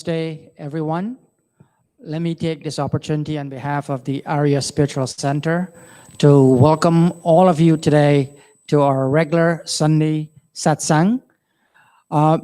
Namaste, everyone. Let me take this opportunity on behalf of the Arya Spiritual Center to welcome all of you today to our regular Sunday Satsang.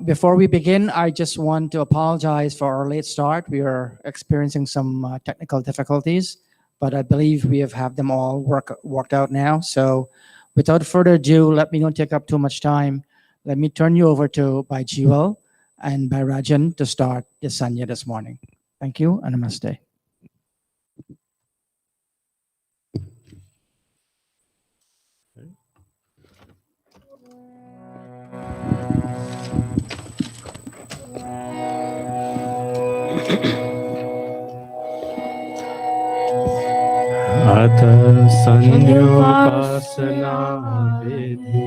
Before we begin, I just want to apologize for our late start. We are experiencing some technical difficulties, but I believe we have them all worked out now. So without further ado, let me not take up too much time. Let me turn you over to Bhai Jiwal and Bhai Rajan to start the Sanya this morning. Thank you and namaste. अथ संयोपासना विधि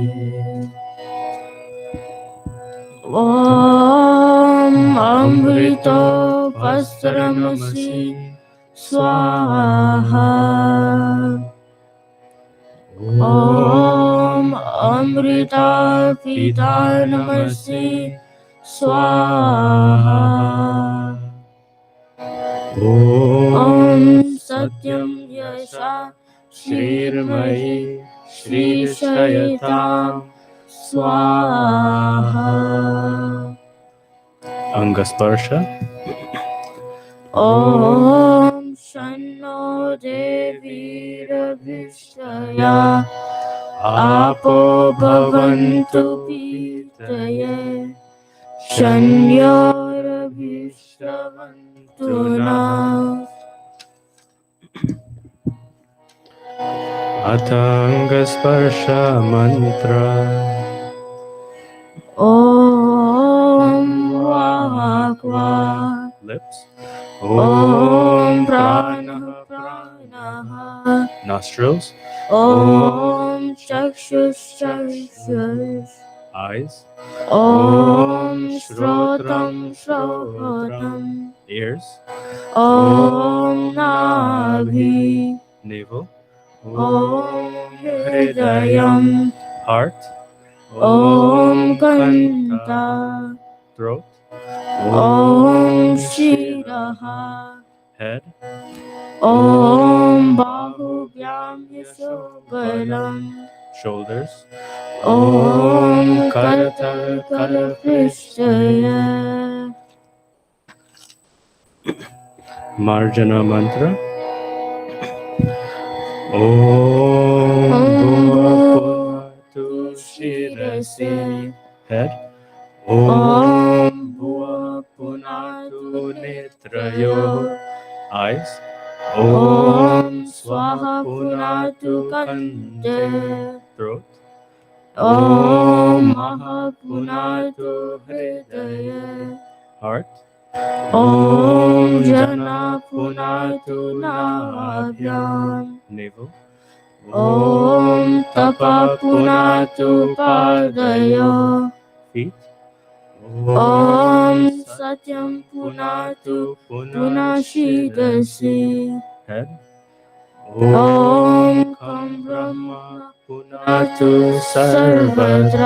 ॐ अमृतोपस्रमसि स्वाहा ॐ अमृतापितानमसि स्वाहा ॐ सत्यं यशा श्रीर्मयि श्रीशयतां स्वाहा अंगस्पर्श ॐ शन्नो देवीरभिषया आपो भवन्तु पीतये शन्योरभिषवन्तु नः अथ अंगस्पर्श मंत्र ॐ वाक्वा lips ॐ प्राणः प्राणः nostrils ॐ चक्षुश्चक्षुः eyes ॐ श्रोत्रं श्रोत्रम् ears ॐ नाभि navel ॐ हृदयं heart ॐ कण्ठा throat ॐ शिरः head ॐ बाहुभ्यां यशोबलम् shoulders ॐ करतल करपृष्ठय marjana mantra ॐ भुवः शिरसि head ॐ भुवः पुनातु नेत्रयोः eyes ॐ स्वाहा पुनातु कण्ठे throat ॐ महः पुनातु हृदय heart ॐ जना पुनातु नाभ्याम् navel ॐ तपा पुनातु पादयोः feet ॐ सत्यं पुनातु पुनः शिरसि head ॐ खं ब्रह्म पुनातु सर्वत्र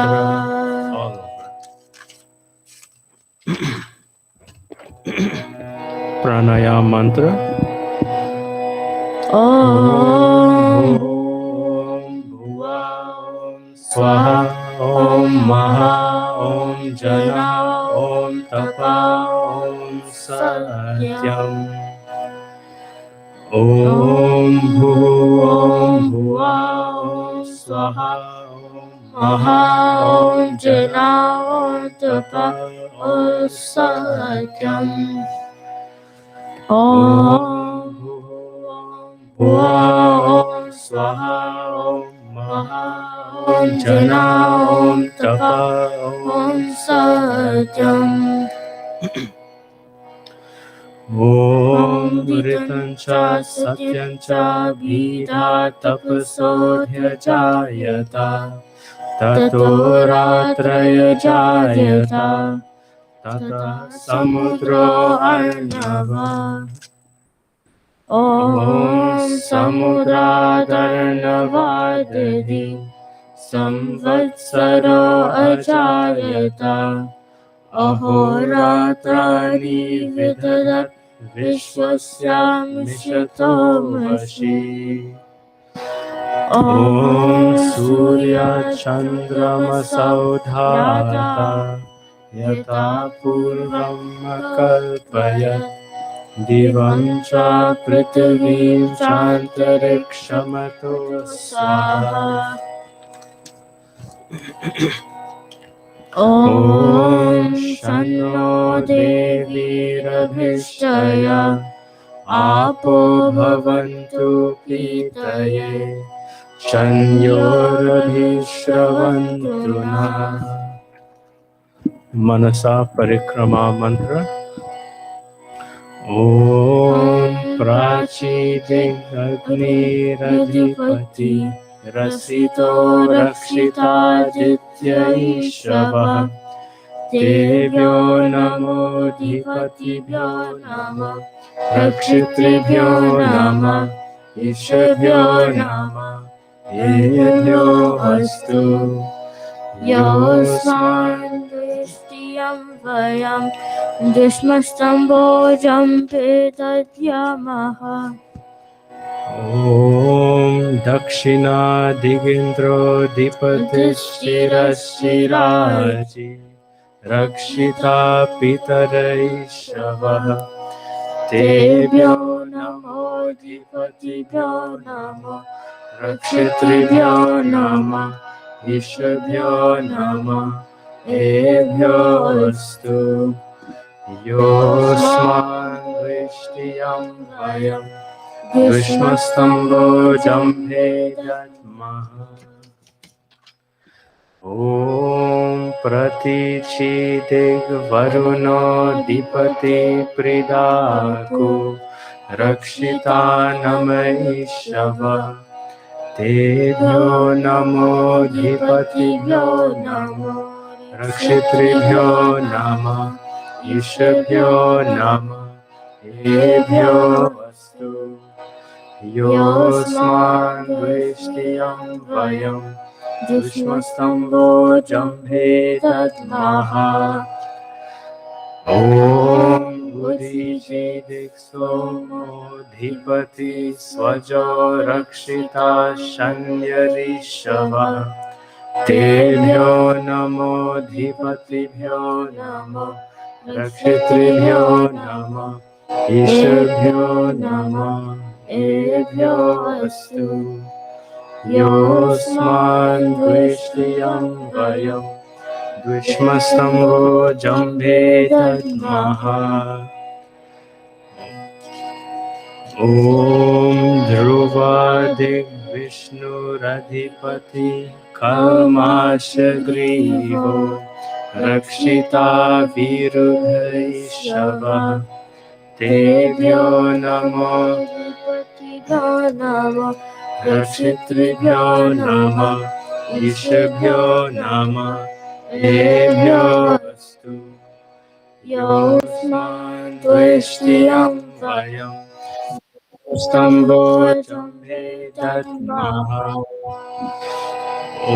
all over pranayam mantra ॐ भुवः स्वाहा ॐ महा ॐ जना ॐ तपा ॐ सत्यम् ॐ भुवः ॐ स्वाहा महा ॐ जना ॐ तपा ॐ सत्यम् ॐ भुवः ॐ स्वाहा महा ॐ जना ॐ तपा ॐ सत्यम् ॐ ऋतं च सत्यं च भीता तपसोऽध्यजायत ततो रात्रय जायत ततः समुद्रो अर्णवः ॐ समुद्रादर्णवादधि संवत्सरो अजायत अहोरात्राणि विदधत् विश्वस्य मिषतो वशी ॐ सूर्यचन्द्रमसौ धाता यथा पूर्वम् अकल्पयत् दिवं च पृथिवीं चान्तरिक्षमतो स्वाहा ॐ शन्नो देवीरभिष्टया आपो भवन्तु पीतये शन्योरभिश्रवन्तु नः मनसा परिक्रमा मंत्र ॐ प्राचीदिग्ग्निरधिपति रसितो रक्षितादित्यैषवः तेभ्यो नमोऽधिपतिभ्यो नमः रक्षितृभ्यो नमः ईशभ्यो नमः येभ्यो अस्तु योऽस्मान् दृष्टियं वयं दुष्मस्तम्भोजं भेदद्यामः ॐ दक्षिणादिगेन्द्रोऽधिपतिश्चिरश्चिराजि रक्षिता पितरैषवः तेभ्यो नमोऽधिपतिभ्यो नमः रक्षितृभ्यो नमः ईशभ्यो नमः एभ्यो अस्तु योऽस्मान् दृष्टियं वयं दुष्मस्तम्भोजं भेदद्मः ॐ प्रतीचिदिग्वरुणोऽधिपति प्रीदाको रक्षिता नमैषवः तेभ्यो नमोऽधिपतिभ्यो नमः रक्षितृभ्यो नमः ईशभ्यो नमः एभ्यो अस्तु योऽस्मान् दृष्टियं वयं दुष्मस्तम्भोजं भेदद्मः ॐ उदीचिदिक्सोमोऽधिपति स्वजो रक्षिता शन्यरीषवः तेभ्यो नमोऽधिपतिभ्यो नमः रक्षितृभ्यो नमः ईशभ्यो नमः एभ्यो अस्तु योऽस्मान् दृष्टियं वयं दुष्मस्तम्भोजं भेदद्मः ॐ ध्रुवादिग्विष्णुरधिपति कल्माशग्रीवो रक्षिता विरुधैषवः तेभ्यो नमोऽधिपतिभ्यो नमः रक्षितृभ्यो नमः ईशभ्यो नमः एभ्यो अस्तु योऽस्मान् दृष्टियं वयं स्तम्भोजं भेदद्मः ॐ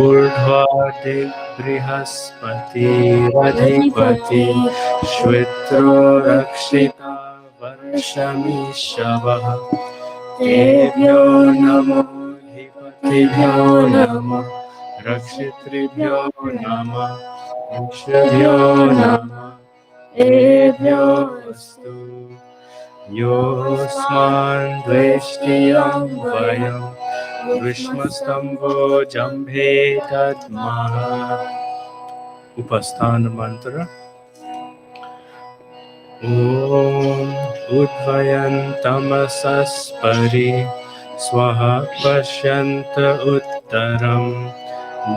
ऊर्ध्वादिबृहस्पतिरधिपति श्वित्रो रक्षिता वर्षमीषवः तेभ्यो नमोऽधिपतिभ्यो नमः रक्षितृभ्यो नमः ईशभ्यो नमः एभ्यो अस्तु योऽस्मान् दृष्टियं वयं दुष्मस्तम्भोजं भेदद्मः उपस्थान मंत्र ॐ उद्भयन्तमसस्परि स्वः पश्यन्त उत्तरं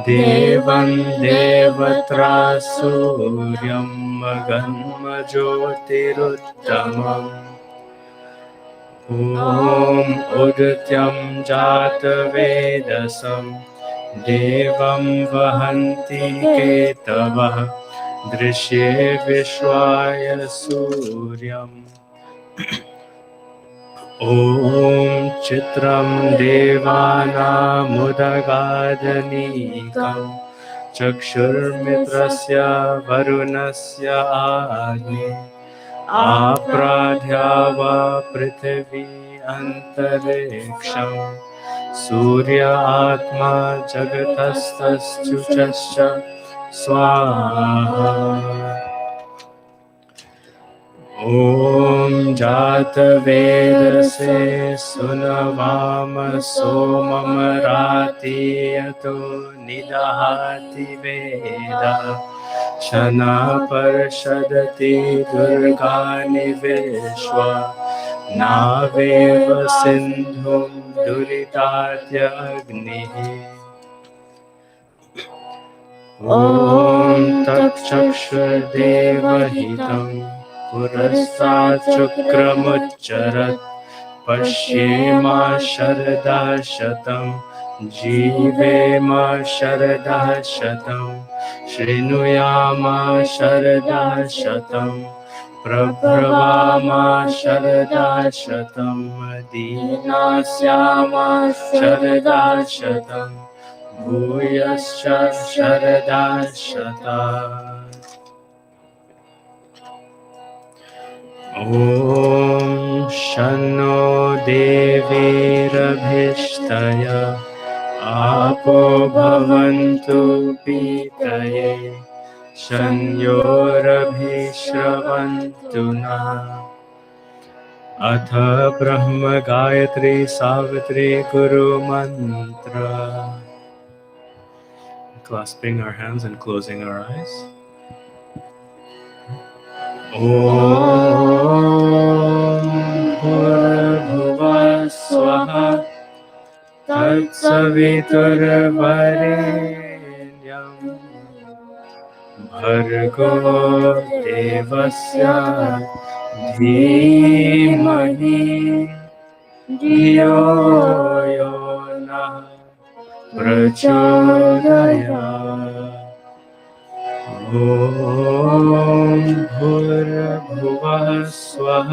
देवं देवत्रा सूर्यं मगन्मज्योतिरुत्तमम् ॐ उदित्यं जातवेदसं देवं वहन्ति केतवः दृश्ये विश्वाय सूर्यम् ॐ चित्रं देवानामुदगादनीकं चक्षुर्मित्रस्य वरुणस्य आग्ने आप्राध्या वा पृथिवी अन्तरिक्षं सूर्य आत्मा जगतस्तश्च स्वाहा ॐ जातवेदसे सुनवाम सोममरातीयतो निदहाति वेदा शनापर्षदति दुर्गानि विश्वा नावेव सिन्धुं दुरिताद्य अग्निः ॐ तच्चक्षुर्देवहितं पुरस्तात् शुक्रमुच्चरत् पश्येमा शरदः शतं जीवेमा शरदः शतं शृणुयामा शरदः शतं प्रभवामा शरदः शतं दीनास्यामा शरदः शतं भूयश्च शरदः शतात् ॐ शन्नो देवीरभिष्टय आपो भवन्तु पीतये शन्योरभिश्रवन्तु नः अथ ब्रह्म Gayatri Savitri गुरुमन्त्र. Clasping our hands and closing our eyes. ॐ भूर्भुवः स्वः तत्सवितुर्वरेण्यं भर्गो देवस्य धीमहि धियो यो नः प्रचोदयात् ॐ भूर्भुवः स्वः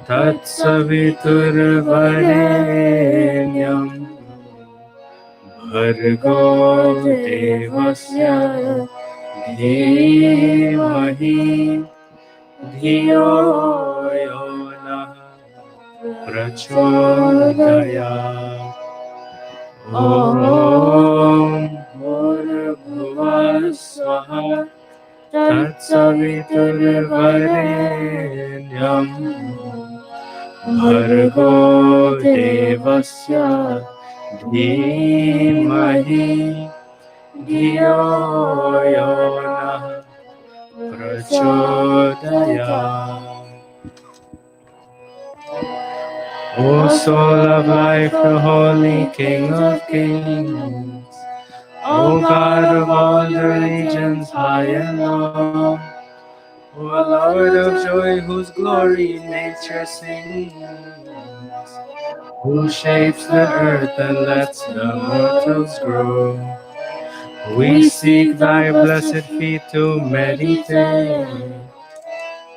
तत्सवितुर्वरेण्यं भर्गो देवस्य धीमहि धियो यो नः प्रचोदयात् ॐ भूर्भुवः स्वः तत्सवितुर्वरेण्यं भर्गो देवस्य धीमहि धियो यो नः प्रचोदयात्. O soul of life, the holy King of kings, O God of all the regions high and low, O Lord of joy, whose glory nature sings, who shapes the earth and lets the mortals grow, we seek thy blessed feet to meditate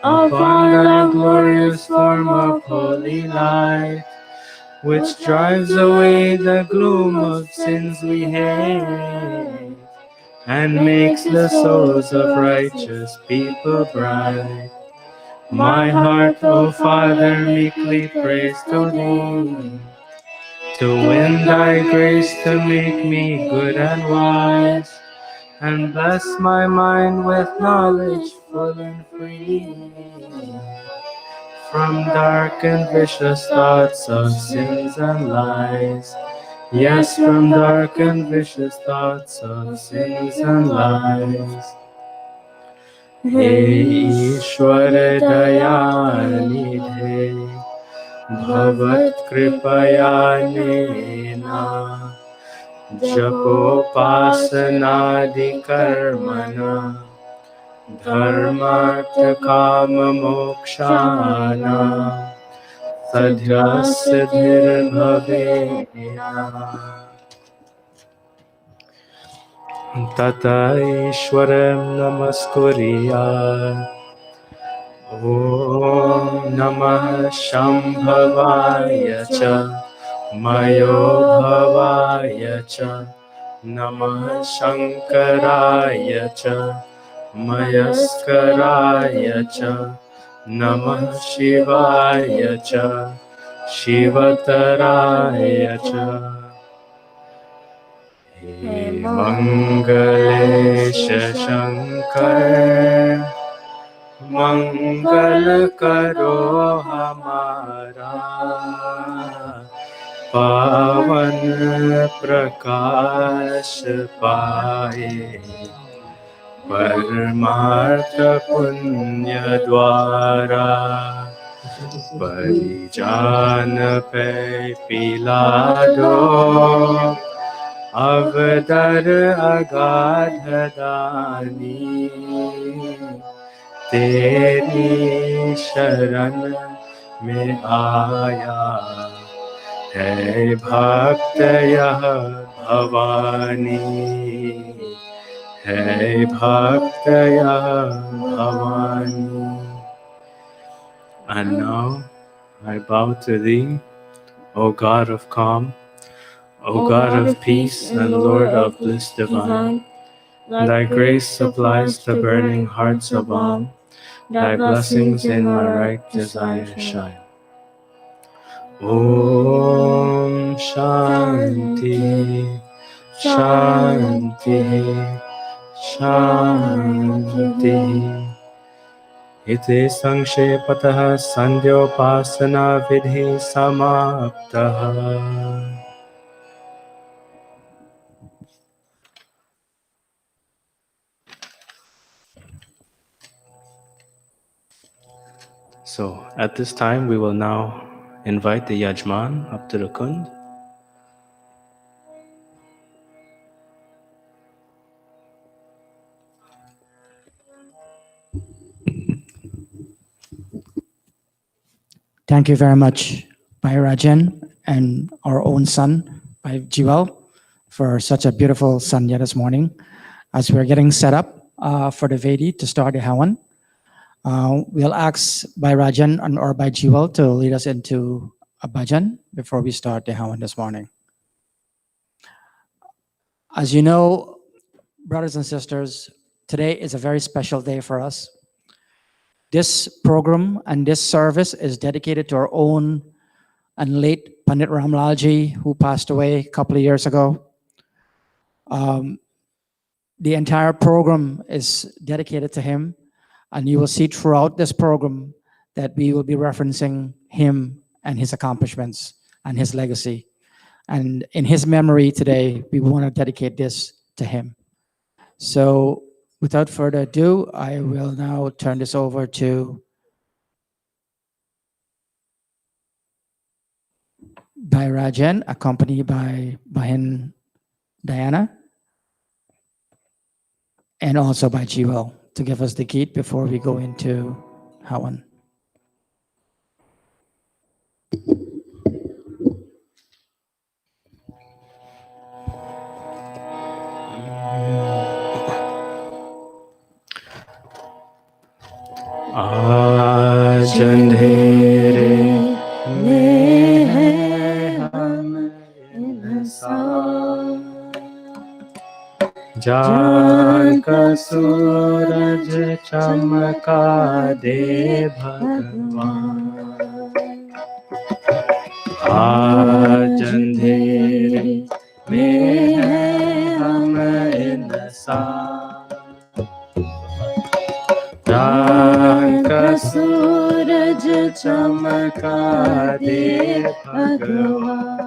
upon thy glorious form of holy light, which drives away the gloom of sins we hate, and makes the souls of righteous people bright. My heart, O Father, meekly prays to thee, to win thy grace to make me good and wise, and bless my mind with knowledge full and free, from dark and vicious thoughts of sins and lies. Yes, from dark and vicious thoughts of sins and lies. Hey Ishwar Dayanidhe Bhavat Kripaya Nena Japopasanadi Karmana Dharmartha Kama Mokshana Sadhyasiddhir Bhavena. Tata Ishwaram Namaskuriya. Om Namah Shambhavaya Cha Mayo Bhavaya Cha Namah Shankaraaya Cha Mayaskaraaya Cha Namah Shivaya Cha Shivataraya Cha He Mangalesha Shankar Mangal Karo Hamara पावन प्रकाश पाए परमार्थ पुण्य द्वारा परिजान पे पिला दो अवदर अगाध दानी तेरी शरण में आया है भक्त यह भवानी है भक्त यह Bhavani. And now I bow to thee, O God of calm, O God of peace and Lord of bliss divine. Thy grace supplies the burning hearts of all. Thy blessings in my right desire shine. Om Shanti Shanti Shanti. Iti Sankshepatāh Sandhyopasana Vidhi Samaptaha. So at this time we will now invite the Yajman up to the Kund. Thank you very much, Bhai Rajan and our own son, Bhai Jiwal, for such a beautiful sanya this morning. As we're getting set up for the Vedi to start the Hawan, we'll ask Bhai Rajan or Bhai Jiwal to lead us into a bhajan before we start the Hawan this morning. As you know, brothers and sisters, today is a very special day for us. This program and this service is dedicated to our own and late Pandit Ramlalji, who passed away a couple of years ago. The entire program is dedicated to him, and you will see throughout this program that we will be referencing him and his accomplishments and his legacy. And in his memory today, we want to dedicate this to him. So without further ado, I will now turn this over to Bhai Rajan, accompanied by Bahin Diana, and also by Jiwal, to give us the Geet before we go into Hawan. आज अंधेरे में है हम इंसान, जान का सूरज चमका दे भगवान. आज अंधेरे में है हम इंसान, जान का सूरज चमका दे भगवान.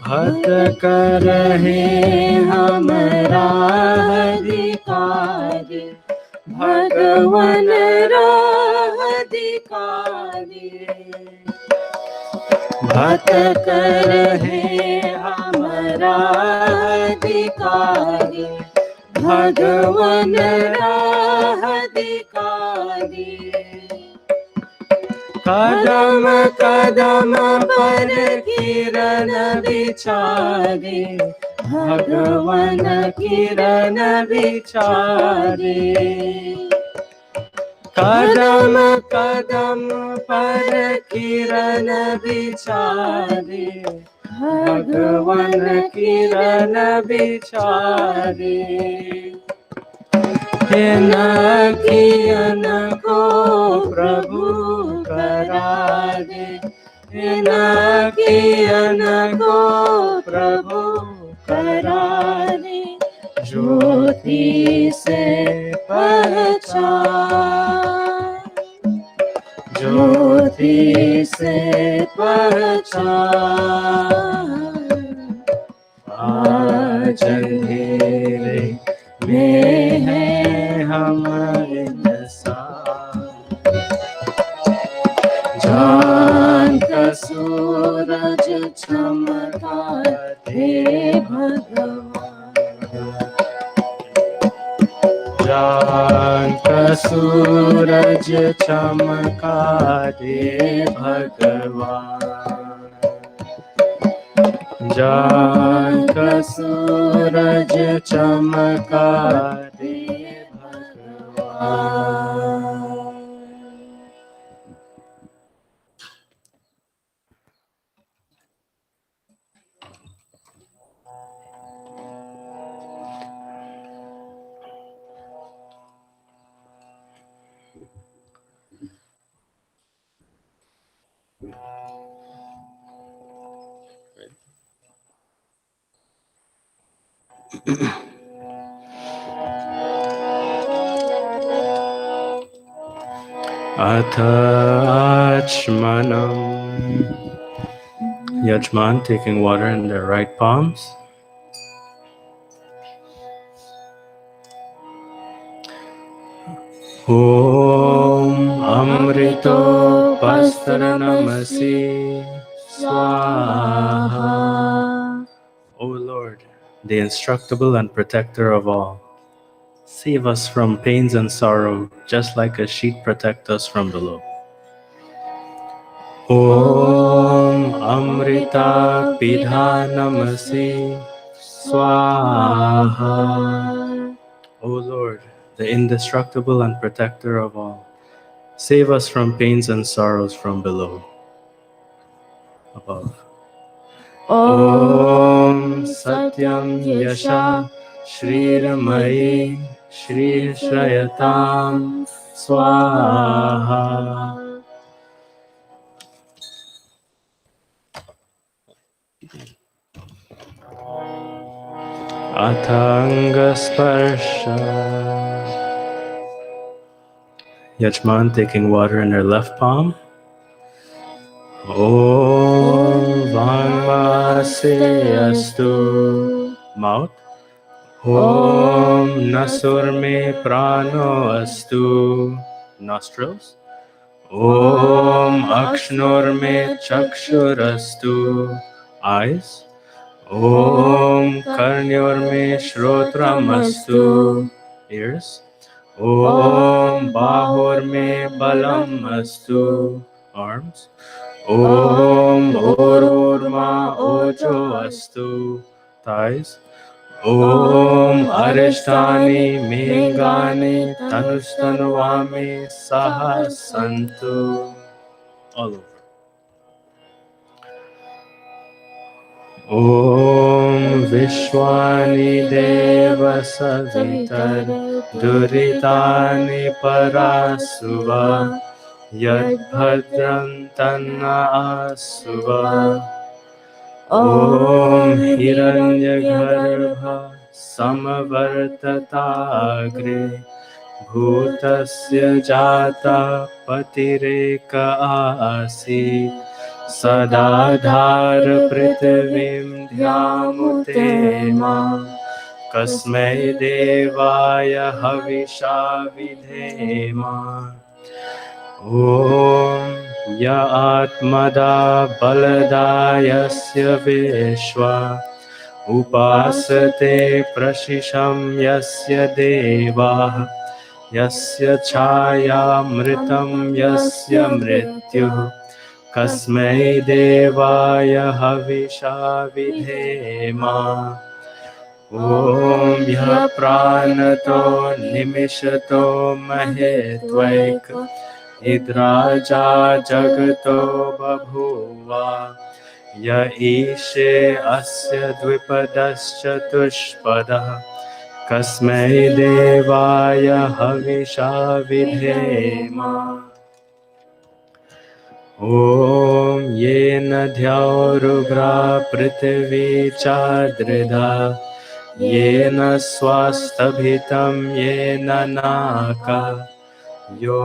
भटक रहे हम राह दिखाए, भगवन राह दिखाए. भटक रहे हम राह दिखाए, भगवन राह दिखाए. कदम कदम पर किरण बिचारे भगवन किरण बिचारे कदम कदम पर किरण बिचारे भगवन किरण बिचारे कियन को प्रभु करारे कियन को प्रभु करारे ज्योति से पहचान ज्योति से पहचान आज अंधेरे में है हम इंसान चांद का सूरज चमका दे भगवान चांद का सूरज चमका दे भगवान चांद का सूरज चमका दे भगवान अथ आचमनम Yajman taking water in their right palms. Om Amrito Pastaranamasi Swaha. O Lord, the instructable and protector of all, save us from pains and sorrow, just like a sheet protects us from the low. Om Amrita Pidhanamasi Swaha. O Lord, the indestructible and protector of all, save us from pains and sorrows from below. Above. Om Satyam Yasha Shriramayi Shri Shrayatam Swaha. Atanga Sparsha. Yajman taking water in her left palm. Om Vangmase Astu. Mouth. Om Nasur Me Prano Astu. Nostrils. Om Akshnur Me Chakshur Astu. Eyes. Om Karnyor Me Shrotram Astu. Ears. Om Bahur Me Balam Astu. Arms. Om Urma Ojo Astu. Thighs. Om Arishtani Mengani Tanustanuvami Sahasantu. All over. Om Vishwani Deva Savitar Duritani Parasuva Yad Bhadram Tanna Asuva. Om Hiranya Garbha Samavartatagre Bhutasya Jata Patireka Asi Sadadhar Prithvim Dhyamutema Kasmai Devaya Havisha Vidhema. Om Ya Atmada Baladayasya Vishwa Upasate Prashisham Yasya Deva यस्य छायामृतं यस्य मृत्युः कस्मै देवाय हविषा विधेम ॐ यः प्राणतो निमिषतो महेत्वैक इद्राजा जगतो बभूव य ईशे अस्य द्विपदश्चतुष्पदः कस्मै देवाय हविषा विधेम ॐ येन द्यौरुग्रा पृथिवी चादृधा येन स्वास्तभितं येन नाकः यो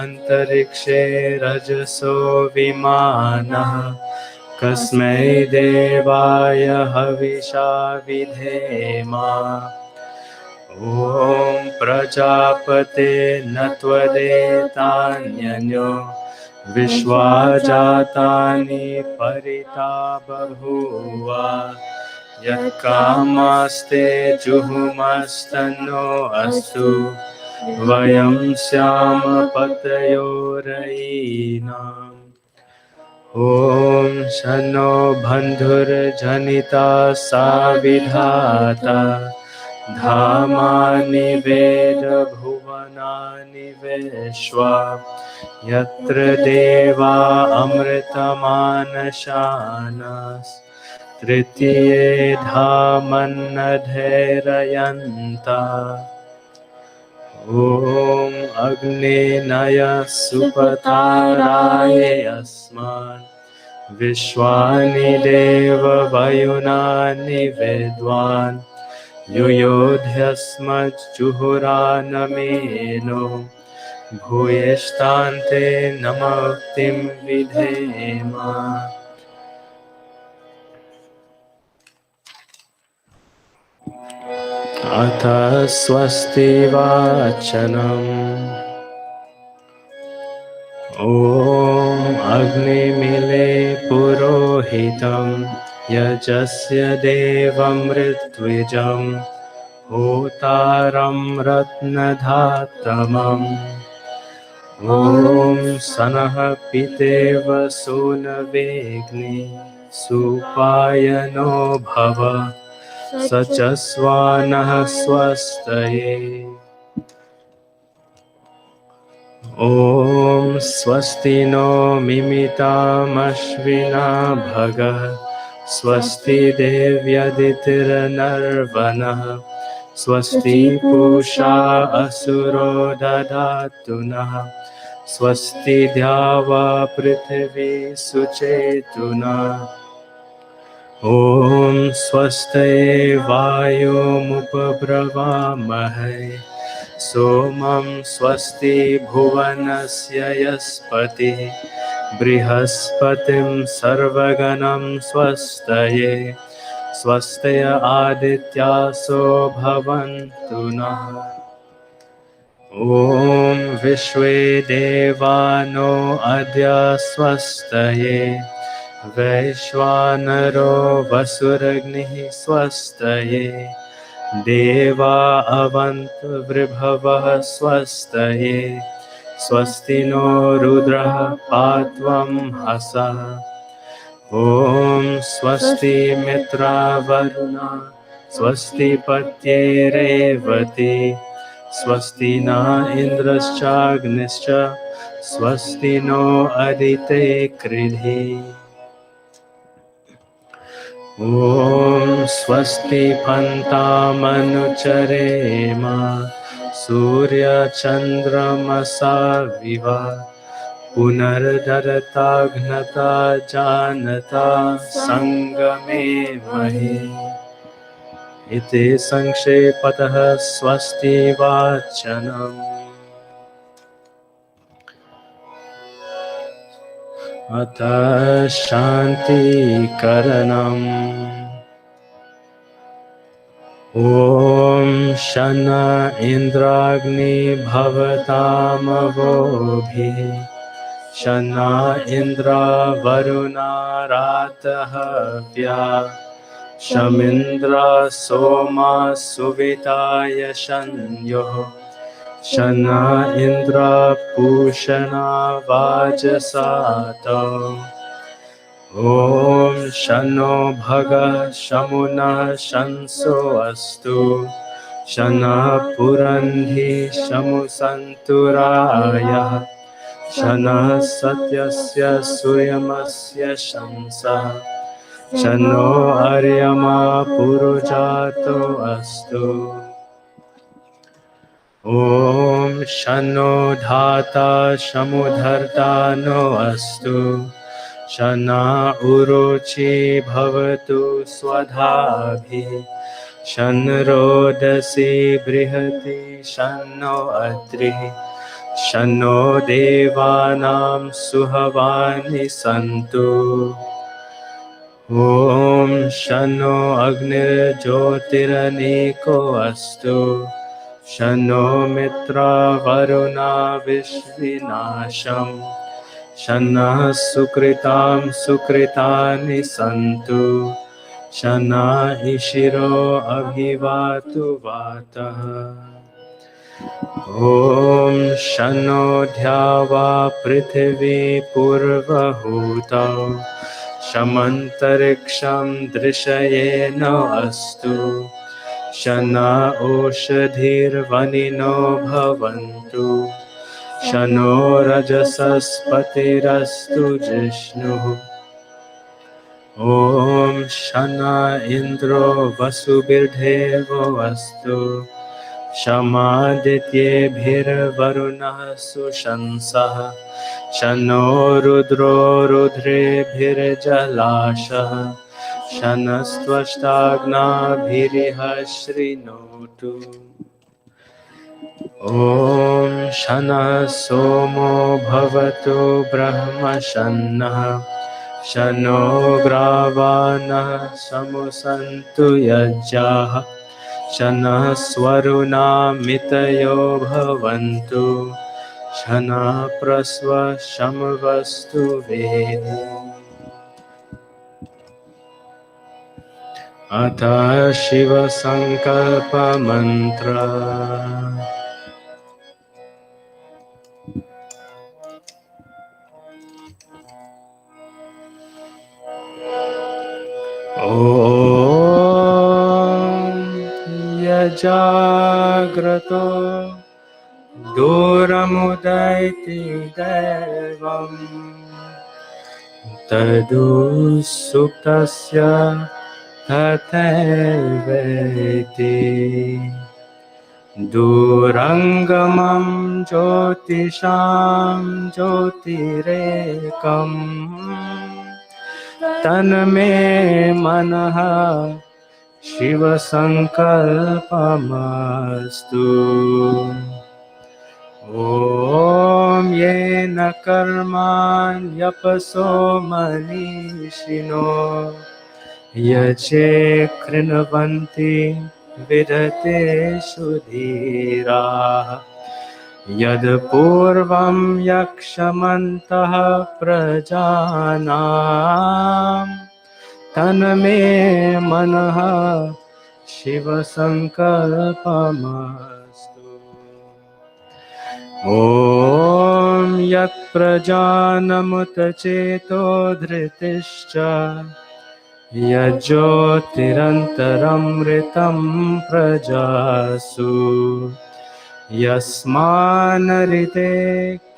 अन्तरिक्षे रजसो विमानः कस्मै देवाय हविषा विधेम ॐ प्रजापते न त्वदेतान्यन्यो विश्वा जातानि परिता बभूव यत्कामास्ते जुहुमस्तनो अस्तु वयं स्याम पतयो रयीनाम् ॐ शन्नो बन्धुर्जनिता सा विधाता धामानि वेद भुवनानि विश्वा यत्र देवा अमृतमानशानस् तृतीये धामन्नधैर्यन्ता ॐ अग्नेनय सुपताराय अस्मान् विश्वानि देव वयुनानि विद्वान् युयोध्यस्मज्जुहुरानमेनो भूयिष्ठान्ते नमक्तिं विधेम अथ स्वस्ति वाचनम् ॐ अग्निमिले पुरोहितं यजस्य देवं ऋत्विजं होतारं रत्नधातमम् ॐ सनः पितेव सूनवेग्नि सुपायनो भव स च स्वानः स्वस्तये ॐ स्वस्ति नो मिमितामश्विना भगः स्वस्ति देव्यदितिर्नर्वणः स्वस्ति पूषा असुरो ददातु नः स्वस्ति द्यावा पृथिवी सुचेतुना ॐ स्वस्ति वायुमुपब्रवामहे सोमं स्वस्ति भुवनस्य यस्पतिः बृहस्पतिं सर्वगणं स्वस्तये स्वस्तय आदित्यासो भवन्तु नः ॐ विश्वे देवानो अद्य स्वस्तये वैश्वानरो वसुरग्निः स्वस्तये देवा अवन्तु वृभवः स्वस्तये स्वस्ति नो रुद्रः पात्वं हसः ॐ स्वस्ति मित्रावरुणा स्वस्ति पत्ये रेवती स्वस्ति न इन्द्रश्चाग्निश्च स्वस्ति नो अदिते कृधि ॐ स्वस्ति पन्तामनुचरेम सूर्यचन्द्रमसा विव पुनर्दरताघ्नता जानता सङ्गमे महि इति संक्षेपतः स्वस्ति वाचनम् अथ शान्तिकरणम् ॐ शन इन्द्राग्नि भवतामवोभिः शना इन्द्रावरुणा रातः व्या शमिन्द्र Soma सुविताय शन्योः Shana Indra Pushana Vajasato. Om Shano Bhaga Shamuna Shanso Astu. Shana Purandhi Shamu Santuraya. Shana Satyasya Suryamasya Shamsa. Shano Aryama Purujato Astu. Om Shano Dhata Shamudharta no Astu. Shana Uruchi Bhavatu Swadhabhi. Shanrodasi Brihati Shano Adri. Shano Devanam Suhavani Santu. Om Shano Agnir Jyotiraniko Astu. Shano Mitra Varuna Vishvinasham. Shana Sukritam Sukritani Santu. Shana Ishiro Abhivatu Vataha. Om Shano Dhyava Prithvi Purvahuta. Shamantariksham Drishayeno Astu. Shana Oshadhir Vanino Bhavantu. Shano Rajasaspatirastu Jishnu. Om Shana Indro Vasubirdhevo Astu. Shamaditye Varuna Sushansaha. Shano Rudro Rudre Jalasha. Shanastvashtagna Bhiriha Shrinotu. Om Shana Somo Bhavatu Brahma Shanna. Shano Gravana Samusantu Yajjaha. Shana Swaruna Mitayo Bhavantu. Shana Prasva Shamvastu Vedi. Atha Shiva Sankalpa Mantra. Om Yajagrato Duramudaithi Devam Tadu Suptasya Tatheveti Durangamam Jyotisham Jyotirekam Tanme Manaha Shiva Sankalpamastu. Om Yena Karman Yapaso Manishino Yache Krinavanti Vidate Sudhira Yad Purvam Yakshamantaha Prajanam Tanme Manaha Shiva Sankalpamastu. Om Yat Prajanamutacheto Dhritischa Yajyotirantaramritam Prajasu Yasmanarite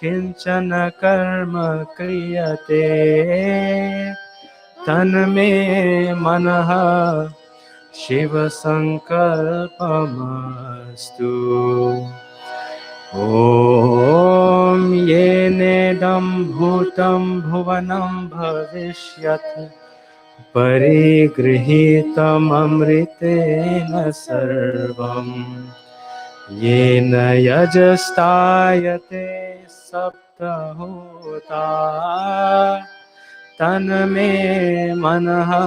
Kinchana Karma Kriyate Tanme Manaha Shiva Sankalpamastu. Om Yenedam Bhutam Bhuvanam Bhavishyat Parigrhitam Amritena Sarvam Yena Yajastayate Saptahota Tanme Manaha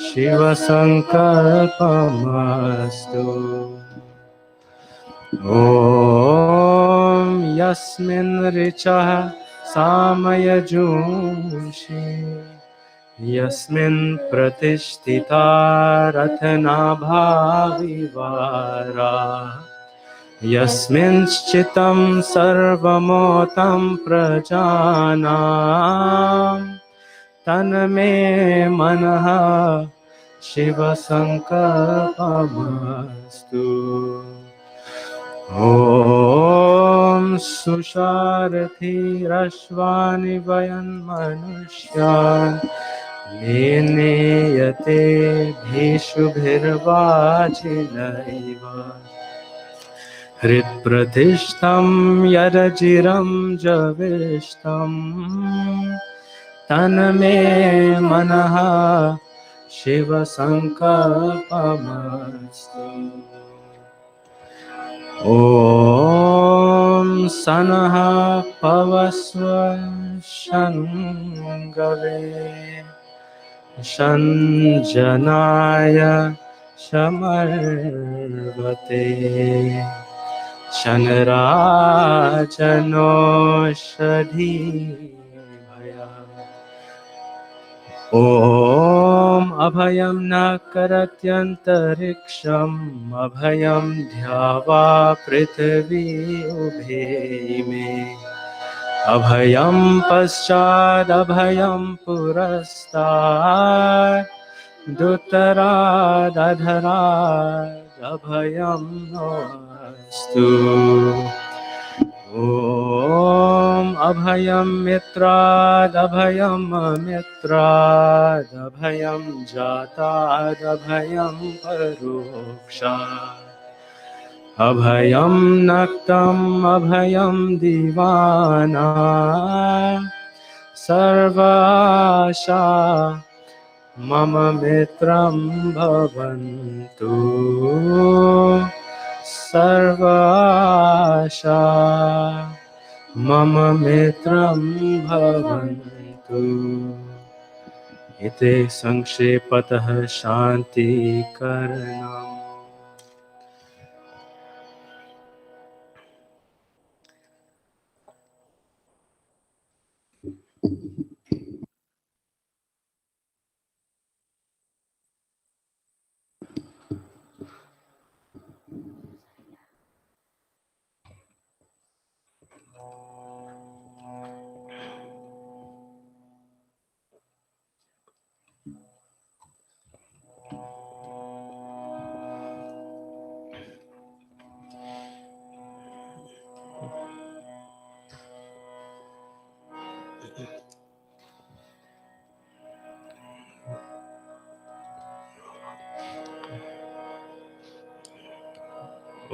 Shiva Sankalpamastu. Om Yasmin Richa Samaya Junshi Yasmin Pratishtita Ratna Bhavivara यस्मिंश्चितं सर्वमोतं प्रजानां तन्मे मनः शिवसङ्कल्पमस्तु। ॐ सुषारथिरश्वानि वयन्मनुष्यान् नेनेयते भीषुभिर्वाजिनैव हृत्प्रतिष्ठं यरजिरं जविष्ठं तन्मे मनः शिवसङ्कल्पमस्तु। ॐ सनः पवस्व शङ्गवे शञ्जनाय शमर्वते शनराजनोषधीभया। ॐ अभयं न करत्यन्तरिक्षम् अभयं ध्यावा पृथिवी उभे मे अभयं पश्चादभयं पुरस्तात् दुत्तरादधरादभयं नोऽस्तु। ॐ अभयं मित्रादभयं अमित्रादभयं जातादभयं परोक्षात् अभयं नक्तम् अभयं दीवाना सर्वाशा मम मित्रं भवन्तु सर्वाशा मम मित्रं भवन्तु। इति संक्षेपतः शान्तिकरणम्।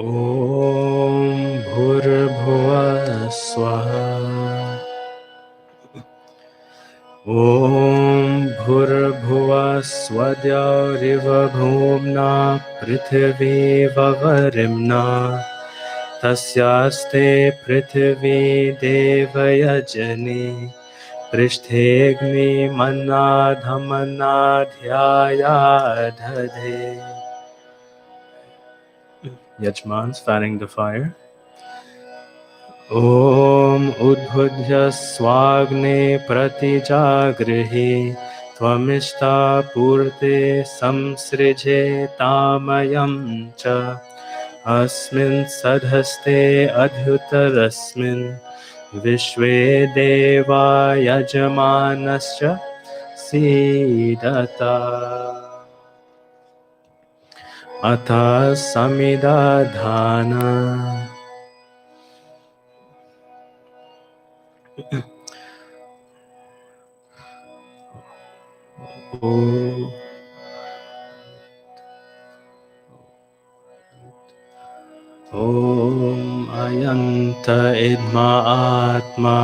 ॐ भूर्भुवः स्वः। ॐ भूर्भुवः स्वद्यौरिव भूम्ना पृथिवी ववरिम्ना तस्यास्ते पृथिवी देवयजने पृष्ठेऽग्निमन्नाधमन्नाध्याया दधे। Yajman's fanning the fire. ॐ उद्बुद्ध्य स्वाग्ने प्रतिजागृहि त्वमिष्टा पूर्ते संसृजे तामयं च अस्मिन् सधस्ते अध्युतरस्मिन् विश्वे देवा यजमानश्च सीदता अथ समिदाधाना। ॐ अयन्त इद्मा आत्मा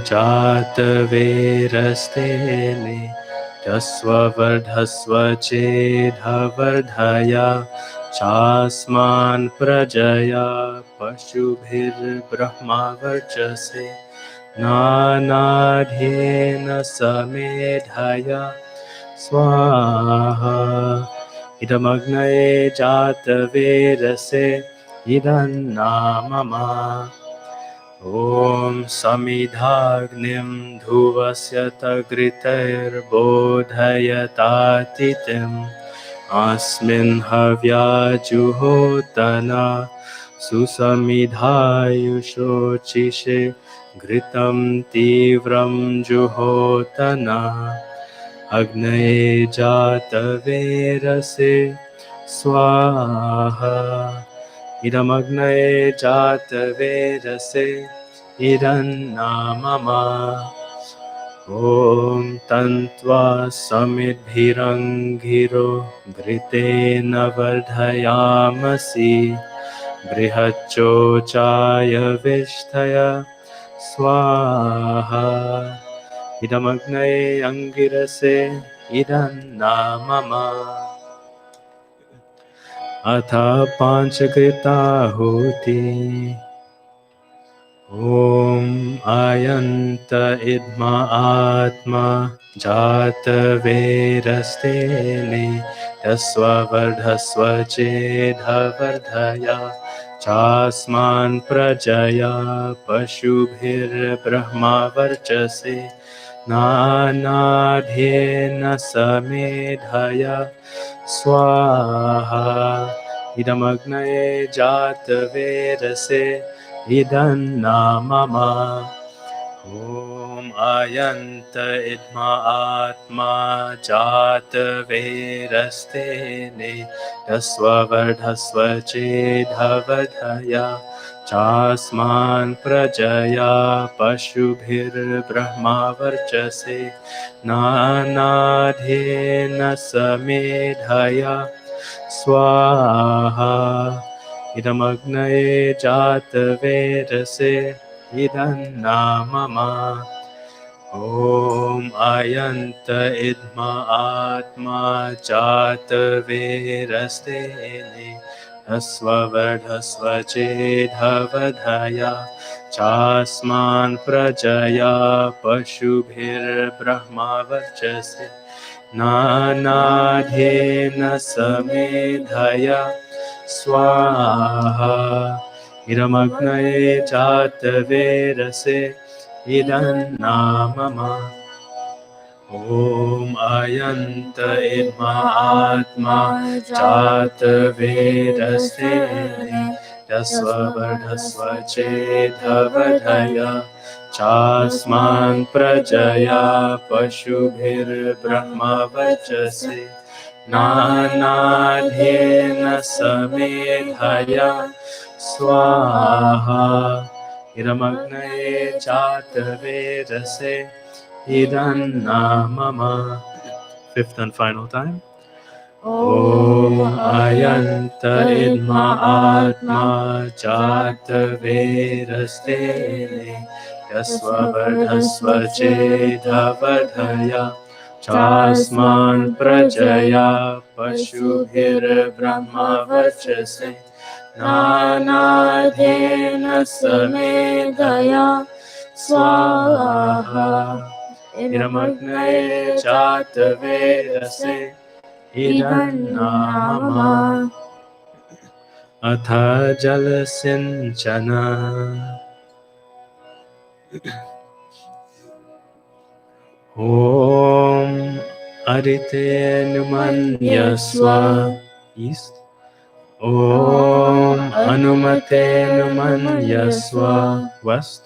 जातवेरस्तेने यस्ववर्धस्व चेदवर्धया चास्मान् प्रजया पशुभिर्ब्रह्मावर्चसे नानाध्येन समेधया स्वाहा। इदमग्नये जातवेरसे इदन्नाममा। ॐ समिधाग्निं धुवस्य तग्रितैर्बोधयतातिथिम् अस्मिन् हव्या जुहोतना सुसमिधायुषोचिषे घृतं तीव्रं जुहोतना अग्नये जातवेरसे स्वाहा इदमग्नये जातवेरसे इदन्नामम ॐ तन्त्वा समिद्भिरङ्गिरो घृतेन वर्धयामसि बृहच्चोचाय विष्ठय स्वाहा इदमग्नये अङ्गिरसे इदन्नामम अथ पाञ्चकृताहुति ॐ आयन्त इद्मा आत्मा जातवेरस्तेने तस्ववर्धस्व चेधवर्धया चास्मान् प्रजया पशुभिर्ब्रह्मा वर्चसे नानाध्येन समेधया स्वाहा इदमग्नये जातवेरसे इदन्नामम ॐ आयन्त इद्मा आत्मा जातवेरस्तेने तस्ववर्धस्व चेधवर्धया चास्मान् प्रजया पशुभिर्ब्रह्मा वर्चसे नानाध्येन समेधया स्वाहा इदमग्नये जातवेरसे इदन्नामम ॐ आयन्त इद्मा आत्मा जातवेरस्तेने अस्ववर्धस्व चेधवर्धया चास्मान् प्रजया पशुभिर्ब्रह्मा वर्चसे नानाध्येन समेधया स्वाहा इदमग्नये जातवेरसे इदन्नामम ॐ आयन्त इद्मा आत्मा जातवेरस्तेने तस्ववर्धस्व चेधवर्धया चास्मान् प्रजया पशुभिर्ब्रह्मा वर्चसे नानाध्येन समेधया स्वाहा इदमग्नये जातवेरसे इदन्नामम Fifth and final time. ॐ आयन्त इद्मा आत्मा जातवेरस्तेने तस्ववर्धस्व चेधवर्धया चास्मान् प्रजया पशुभिर्ब्रह्मा वर्चसे नानाध्येन समेधया स्वाहा इदमग्नये जातवेरसे इदन्नामम अथ जलसिञ्चन ॐ अरितेऽनुमन्यस्व ईस्ट ॐ अनुमतेऽनुमन्यस्व वेस्ट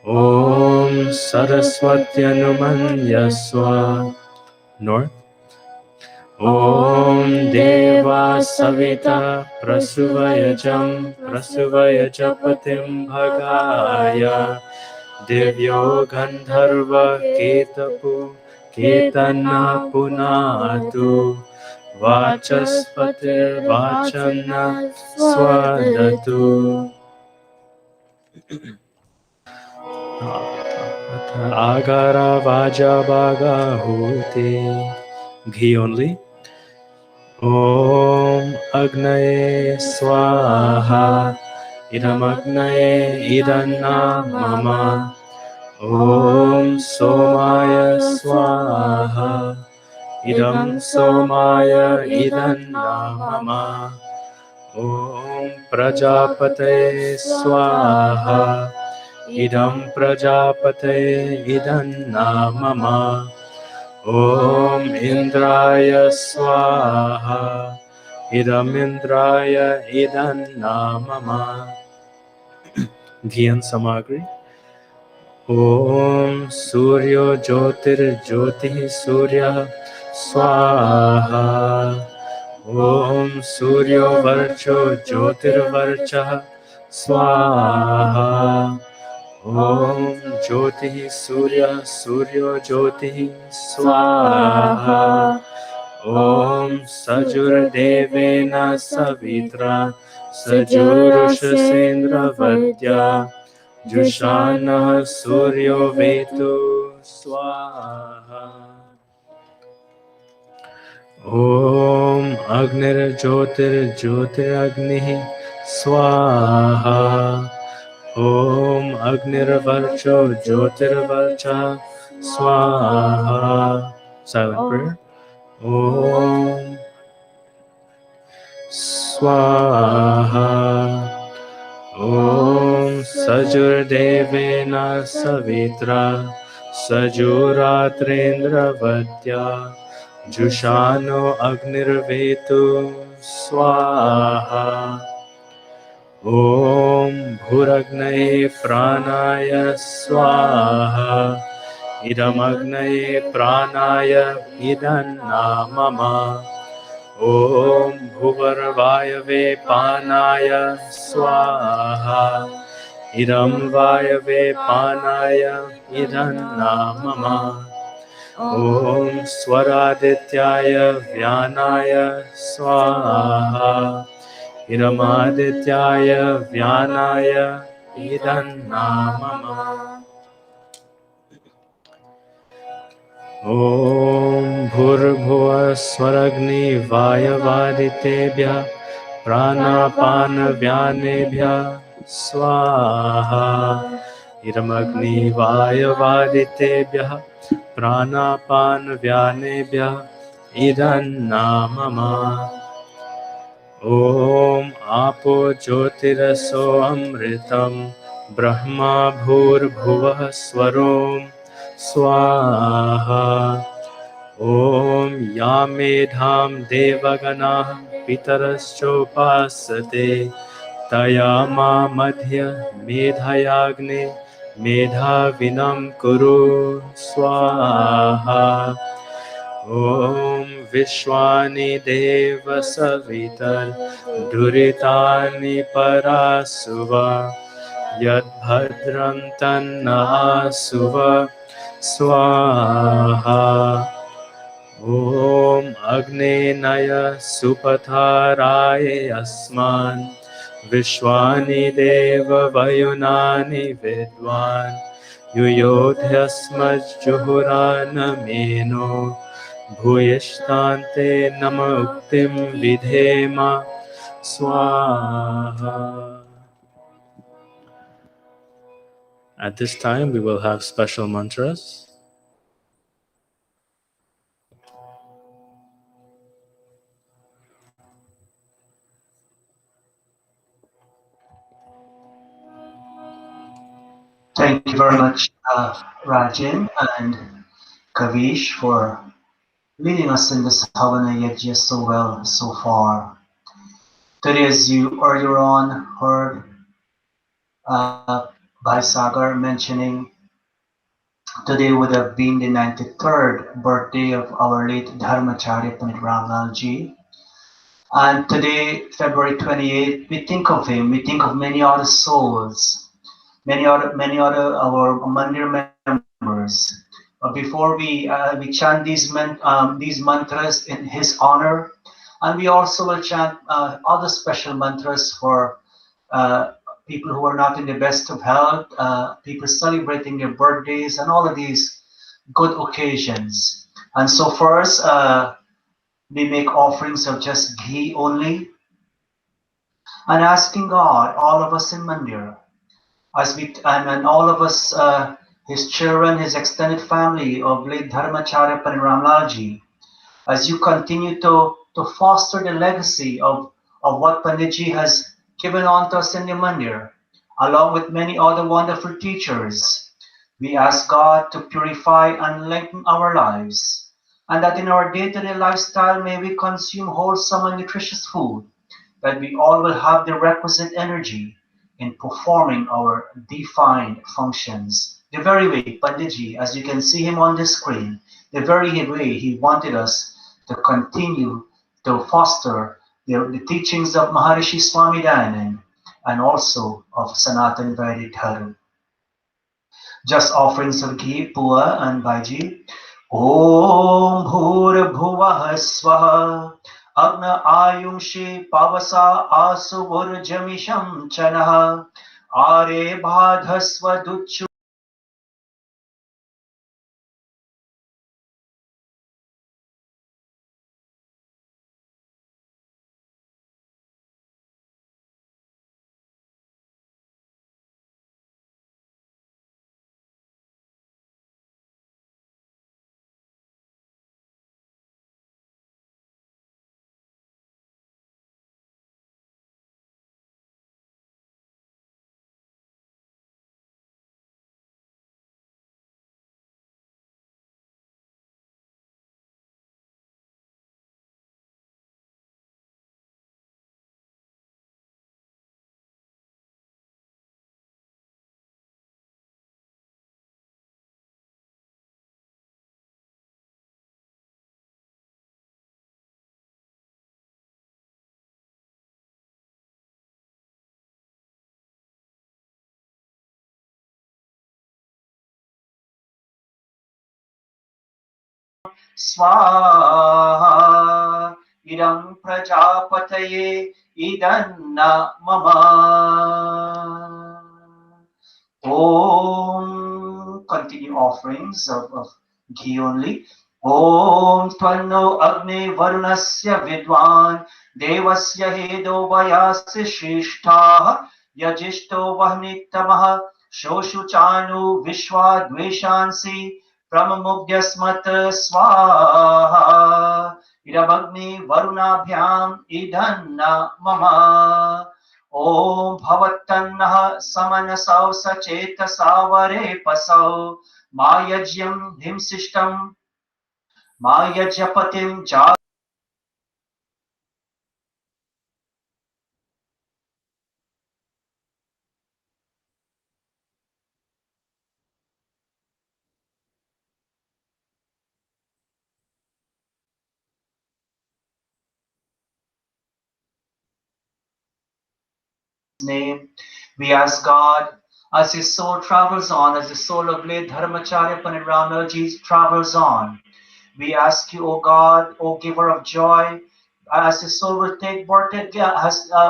ॐ सरस्वत्यनुमन्यस्व नॉर्थ ॐ देवा सविता प्रसुवयजपतिं भगाय दिव्यो गन्धर्व केतपु केतना पुनातु वाचस्पतिर्वाचन्न स्वदतु Agara vaja bagahuti Ghee only. Om Agnaye Swaha Idam Agnaye Idannamama Om Somaya Swaha Idam Somaya Idannamama Om Prajapate Swaha Idam Prajapate Idannamama Om Indraya Swaha Idamindraya idannamama. Dhyan Samagri. Om Suryo Jyotir Jyoti Surya Swaha. Om Suryo Varcho Jyotir Varcha Swaha. Om Jyoti Surya Suryo Jyoti Swaha. Om Sajur Devena Savitra Sajurusha Sendra Vadya Jushana Suryo Vetu Swaha. Om Agnir Jyotir Jyotir Agni Swaha. Om Agnir Varcho Jyotir Varcha Swaha. Silent prayer. Om Swaha. Om Sajur Devena Savitra Sajuratrendra Vadya Jushano Agnirvetu Swaha. Om Bhuragnaye Pranaya Swaha. Idamagnaye Pranaya Idannamama. Om Bhuvarvayave Panaya Swaha. Idam Vayave Panaya Idannamama. Om Swaradityaya Vyanaya Swaha. Idamadityaya Vyanaya Idannamama. Om Bhurbhuva Swaragni Vayavaditebhya Pranapana Vyanebhya Swaha. Iramagni Vayavaditebhya Pranapana Vyanebhya Idannamama. Om Apo Jyotiraso Amritam Brahma Bhurbhuvah Swarom Swaha. Om Yamedham Devagana Pitaraschopasate Tayama Madhya Medhayagne Medhavinam Kuru Swaha. Om Vishwani Deva Savitar Duritani Parasuva Yad Bhadram Tanna Asuva Swaha. Om Agne Naya Supataraye Asman Vishwani Deva Vayunani Vidwan Yuyodhyasmaj Juhurana Meno Bhuyashtante Namaktim Vidhema Swaha. At this time, we will have special mantras. Thank you very much, Rajan and Kavish, for leading us in this Havana Yajna so well so far. Today, as you earlier on heard Bhai Sagar mentioning, today would have been the 93rd birthday of our late Dharmacharya Pandit Ramlal ji. And today, February 28th, we think of him, we think of many other souls, many other our Mandir members. But before we chant these mantras in his honor, and we also will chant other special mantras for people who are not in the best of health, people celebrating their birthdays, and all of these good occasions. And so first, we make offerings of just ghee only, and asking God, all of us in Mandir, and all of us, his children, his extended family of late Dharmacharya Pandit Ramlalji, as you continue to foster the legacy of what Panditji has given on to us in the Mandir, along with many other wonderful teachers. We ask God to purify and lengthen our lives, and that in our day-to-day lifestyle may we consume wholesome and nutritious food, that we all will have the requisite energy in performing our defined functions. The very way, Panditji, as you can see him on the screen, the very way he wanted us to continue to foster the teachings of Maharishi Swami Dayanand and also of Sanatan Vedic Dharma. Just offerings of ghee, Pua and Bhaiji. Om Bhur Bhuvah Swaha Agna Ayunshi Pavasa Asuvur Jamisham Chanaha Are Bhadhasva Duchu. Swaha Idam Prajapataye Idanna Mama. Om, continue offerings of ghee only. Om Tvanno Agni Varunasya Vidwan Devasya Hedo Vayasya Shrishtaha Yajishto Vahnittamaha Shoshu Chanu Vishwa Dveshansi Brahmamughyasmat Swaha Idabagni Varunabhyam Idanna Mama. Om Bhavatannah Samanasau Sachetasavare Pasau Mayajyam Himsishtam Mayajyapatim Ja. Name. We ask God as his soul travels on, as the soul of late Dharmacharya Pandit Ramalji travels on. We ask you, O God, O giver of joy, as his soul will take birth again,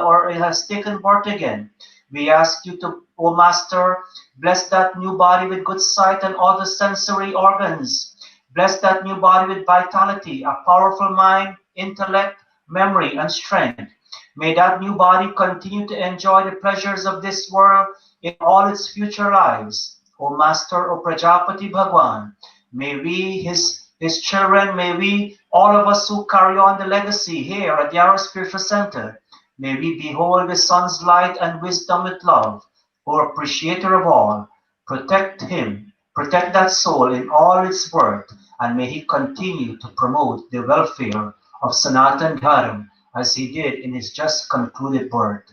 or it has taken birth again. We ask you to, O Master, bless that new body with good sight and all the sensory organs. Bless that new body with vitality, a powerful mind, intellect, memory, and strength. May that new body continue to enjoy the pleasures of this world in all its future lives. O Master, O Prajapati Bhagwan, may we, his children, may we, all of us who carry on the legacy here at the Arya Spiritual Center, may we behold the sun's light and wisdom with love, O appreciator of all. Protect him, protect that soul in all its worth, and may he continue to promote the welfare of Sanatan Dharma as he did in his just concluded birth.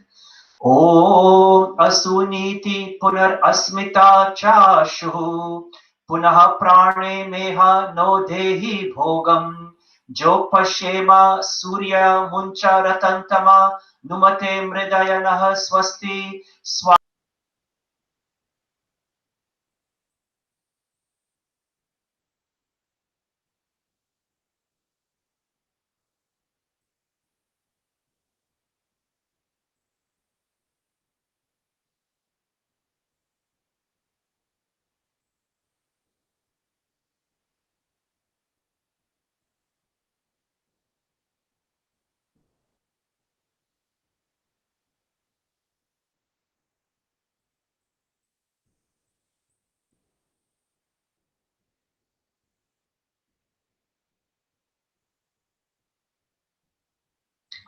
Om Asuniti Punar Asmita Chashu Punaha Prane Meha No Dehi Bhogam Jo Pashema Surya Muncha Ratantama Numate Mridayanaha Swasti Swa.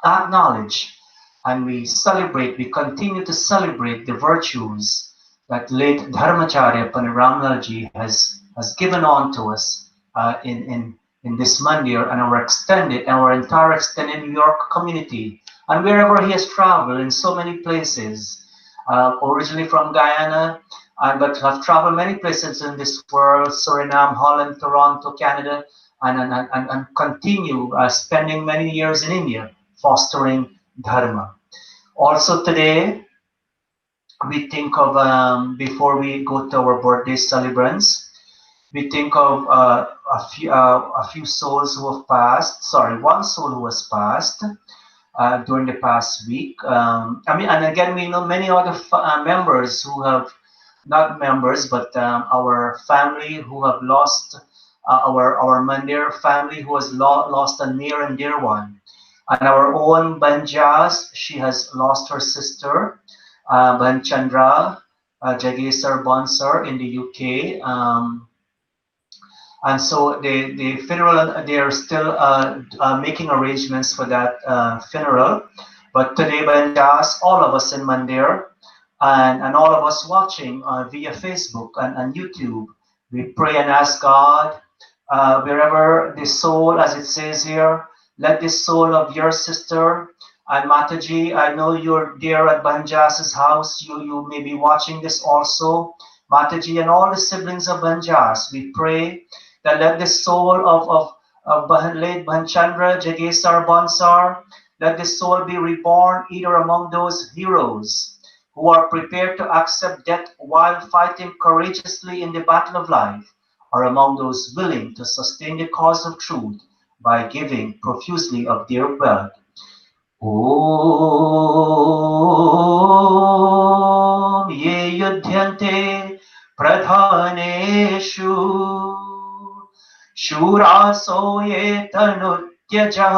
Acknowledge and we celebrate, we continue to celebrate the virtues that late Dharmacharya Paniramlalji has given on to us in in this Mandir and our entire extended New York community, and wherever he has traveled in so many places, originally from Guyana, but have traveled many places in this world, Suriname, Holland, Toronto, Canada, and continue spending many years in India, fostering Dharma. Also today, we think of, before we go to our birthday celebrants, we think of a few souls who have passed. Sorry, one soul who has passed during the past week. I mean, and again, we know many other members who have not members, but our family who have lost our Mandir family who has lost a near and dear one, and our own Banjas, she has lost her sister, Banchandra Jagesar Bonsar in the UK. And so the funeral, they are still making arrangements for that funeral. But today, Banjas, all of us in Mandir, and all of us watching via Facebook and YouTube, we pray and ask God, wherever the soul, as it says here, let the soul of your sister and Mataji, I know you're there at Banjas's house. You may be watching this also. Mataji and all the siblings of Banjas, we pray that let the soul of late Banchandra Jagesar Bonsar, let the soul be reborn either among those heroes who are prepared to accept death while fighting courageously in the battle of life, or among those willing to sustain the cause of truth by giving profusely of their wealth. Om ye yudhyante pradhaneshu shuraso ye tanutyaja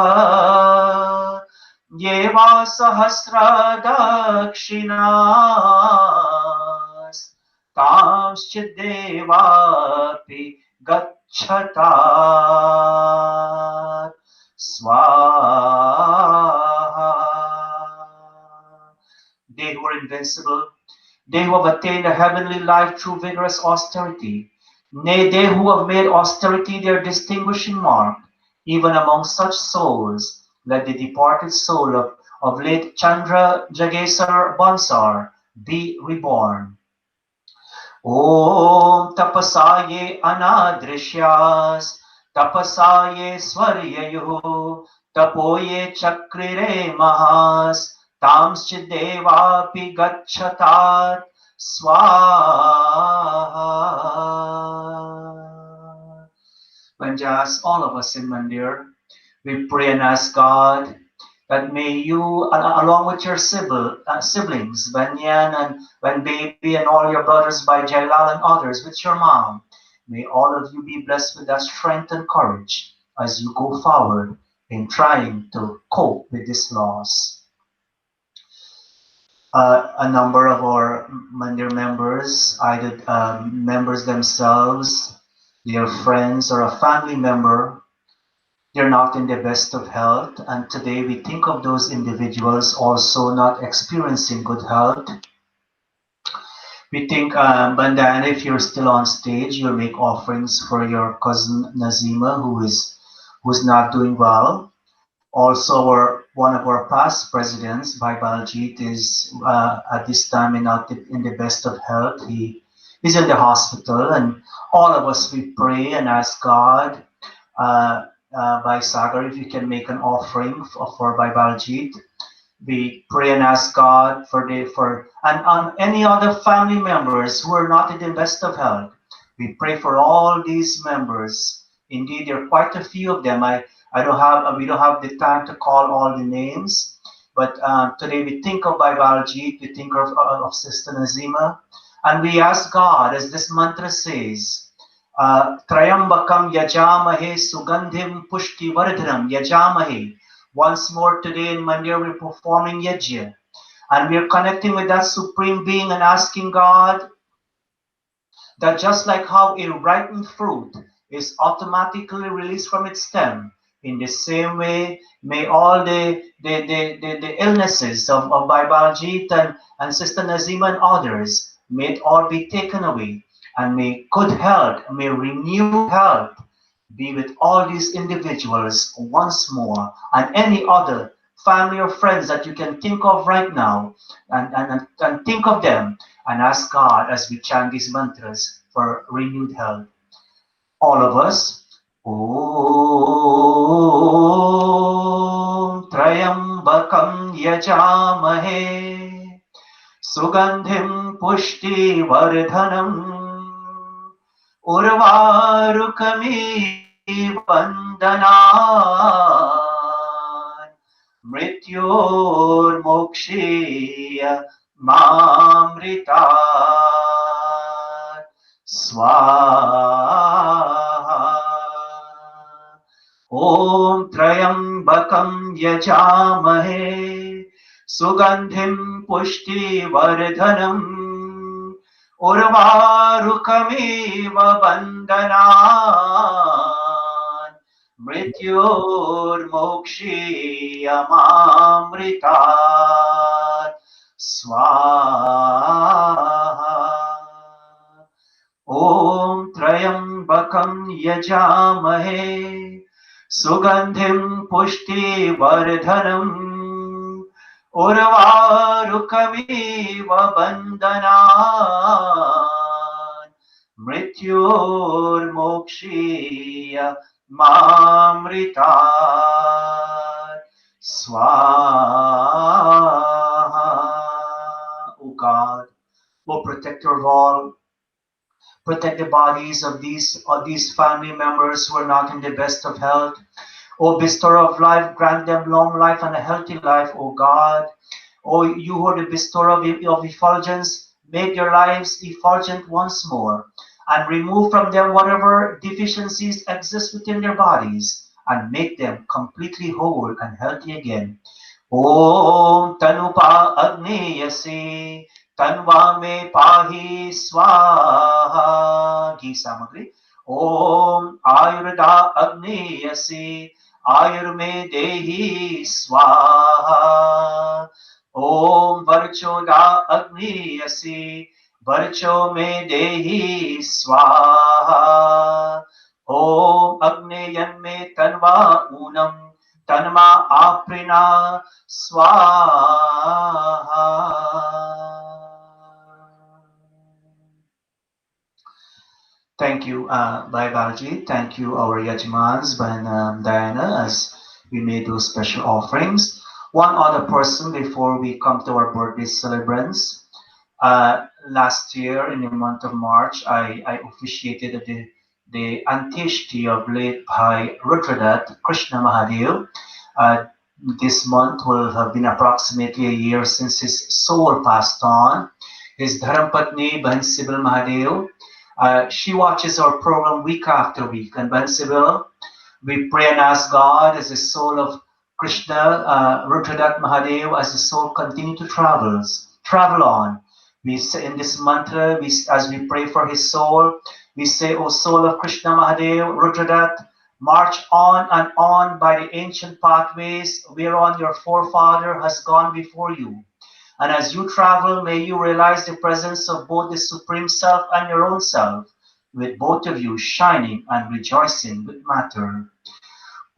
ye va sahasra dakshinas tamschid devapi gacchata Swaha. They who are invincible, they who have attained a heavenly life through vigorous austerity, nay, they who have made austerity their distinguishing mark, even among such souls, let the departed soul of late Chandra Jagesar Bansar be reborn. Om tapasaye anadrishyas tapasaye swaryayu tapoye chakrire mahas tamschidevapi gacchatat swaha. Banjas, all of us in Mandir, we pray and ask God that may you, along with your siblings, Banyan and Ban Baby and all your brothers by Jailal and others, with your mom, may all of you be blessed with that strength and courage as you go forward in trying to cope with this loss. A number of our Mandir members, either members themselves, their friends, or a family member, they're not in the best of health, and today we think of those individuals also not experiencing good health. We think, Bandana, if you're still on stage, you'll make offerings for your cousin Nazima, who's not doing well. Also, one of our past presidents, Bhai Baljit, is at this time not in the best of health. He is in the hospital, and all of us, we pray and ask God, by Sagar, if you can make an offering for Bhai Baljit. We pray and ask God and on any other family members who are not in the best of health. We pray for all these members. Indeed, there are quite a few of them. We don't have the time to call all the names, but today we think of Bhai Baljit, we think of Sister Nazima, and we ask God, as this mantra says, Trayambakam yajamahe sugandhim pushti vardhanam yajamahe. Once more today in Mandir we're performing yajna, and we're connecting with that supreme being and asking God that just like how a ripened fruit is automatically released from its stem, in the same way may all the illnesses of Bhai Baljit and Sister Nazima and others, may it all be taken away, and may good health, may renewed health be with all these individuals once more, and any other family or friends that you can think of right now, and think of them and ask God as we chant these mantras for renewed health. All of us. Om Trayambakam Yajamahe Sugandhim Pushtivardhanam Urvarukami Vandanan Mrityor Mokshiya Mamritat Swaha Om Trayambakam Yajamahe Sugandhim Pushtivardhanam Urvarukamiva Bandhanan Mrityur Mokshiyamamritat Swaha Om Trayambakam Yajamahe Sugandhim Pushtivardhanam Urvarukamiva Bandhanan Mrityur Mokshiya Mamritat Swaha. O God, O protector of all, protect the bodies of these family members who are not in the best of health. O bestower of life, grant them long life and a healthy life, O God. O you who are the bestower of effulgence, make their lives effulgent once more, and remove from them whatever deficiencies exist within their bodies, and make them completely whole and healthy again. Om Tanupa Agneyase Tanva me pahi swaha. Gi samagri. Om Ayurda Agneyase Ayurme Dehi Swaha. Om Varchoda Agneyase Varcho Me Dehi Swaha. Om Agneyan Me Tanva Unam Tanma Aprina Swaha. Thank you, Bhai Balaji. Thank you, our Yajmans, and Diana, as we made those special offerings. One other person before we come to our birthday celebrants. Last year, in the month of March, I officiated the Antyeshti of late Bhai Rudradat Krishna Mahadev. Uh, this month will have been approximately a year since his soul passed on. His Dharampatni, Bhan Sibyl Mahadev, she watches our program week after week. And Ben Sibyl, we pray and ask God as the soul of Krishna, Rudradat Mahadev, as the soul continue to travel on. We say in this mantra, as we pray for his soul, we say, O soul of Krishna Mahadev, Rudradat, march on and on by the ancient pathways whereon your forefather has gone before you. And as you travel, may you realize the presence of both the Supreme Self and your own self, with both of you shining and rejoicing with matter.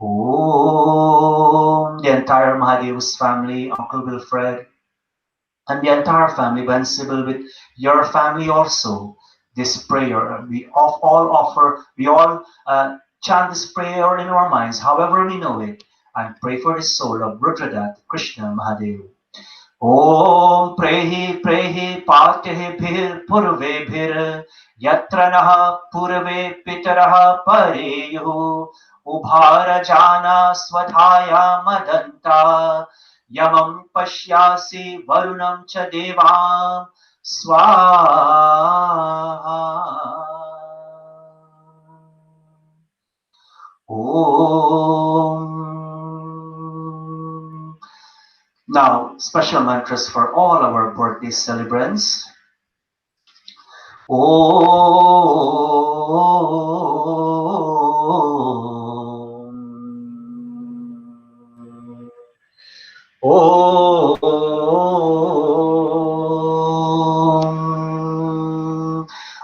Om, the entire Mahadev's family, Uncle Wilfred, and the entire family, Ben Sibyl, with your family also. This prayer, we all chant this prayer in our minds, however we know it, and pray for the soul of Rudradat Krishna Mahadev. Om prehi prehi pateh bhir purve bhir yatra naha purve pitaraha pareyo ubhara jana swadhaya madanta yamam pashyasi varunam cha devam swaha. Om. Now, special mantras for all our birthday celebrants. Om. Om.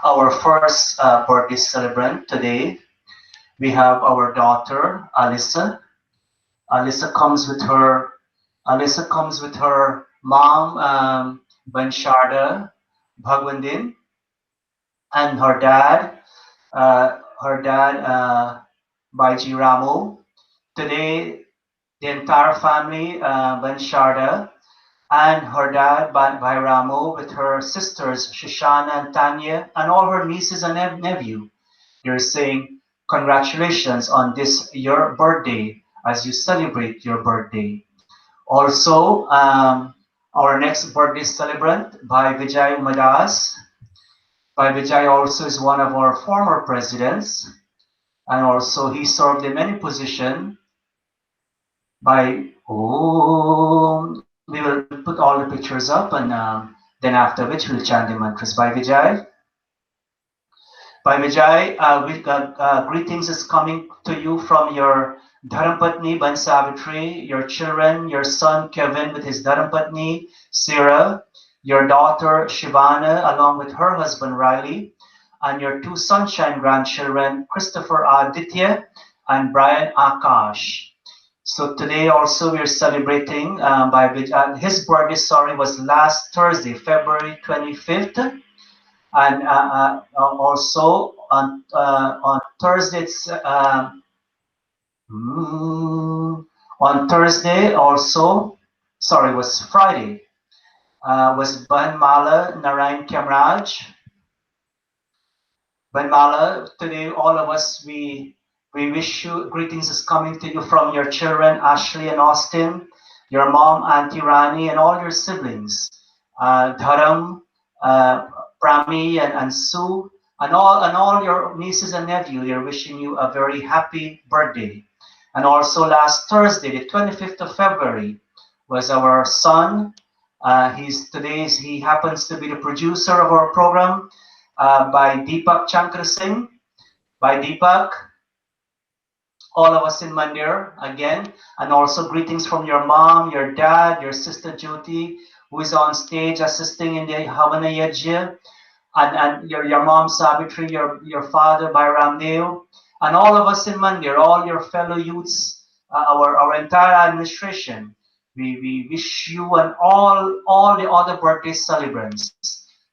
Our first birthday celebrant today, We have our daughter, Alyssa. Alyssa comes with her Alyssa comes with her mom, Bansharda Bhagwandin, and her dad, Baiji Ramu. Today, the entire family, Bansharda, and her dad, Bhai Ramu, with her sisters, Shoshana and Tanya, and all her nieces and nephew. They're saying, congratulations on this, your birthday, as you celebrate your birthday. Also, our next birthday celebrant, Bhai Vijay Umadas. Bhai Vijay also is one of our former presidents, and also he served in many positions. We will put all the pictures up, and then after which we'll chant the mantras. Bhai Vijay. Bhai Vijay, greetings is coming to you from your Dharampatni Ban Savitri, your children, your son Kevin with his Dharampatni Sarah, your daughter Shivana along with her husband Riley, and your two sunshine grandchildren Christopher Aditya and Brian Akash. So today also we are celebrating his birthday. Sorry, was last Thursday, February 25th, and also on Thursday on Thursday also, sorry, was Friday, was Banmala Narayan Kamraj. Banmala, today all of us, we wish you greetings is coming to you from your children Ashley and Austin, your mom Auntie Rani, and all your siblings, Dharam, uh, Prami, and Sue, and all your nieces and nephews. They're wishing you a very happy birthday. And also last Thursday, the 25th of February, was our son. He happens to be the producer of our program, by Deepak Chankar Singh. By Deepak, all of us in Mandir again, and also greetings from your mom, your dad, your sister Jyoti, who is on stage assisting in the Havana Yajna, and your mom Savitri, your father Bairam Deo, and all of us in Mandir, all your fellow youths, our entire administration. We wish you and all the other birthday celebrants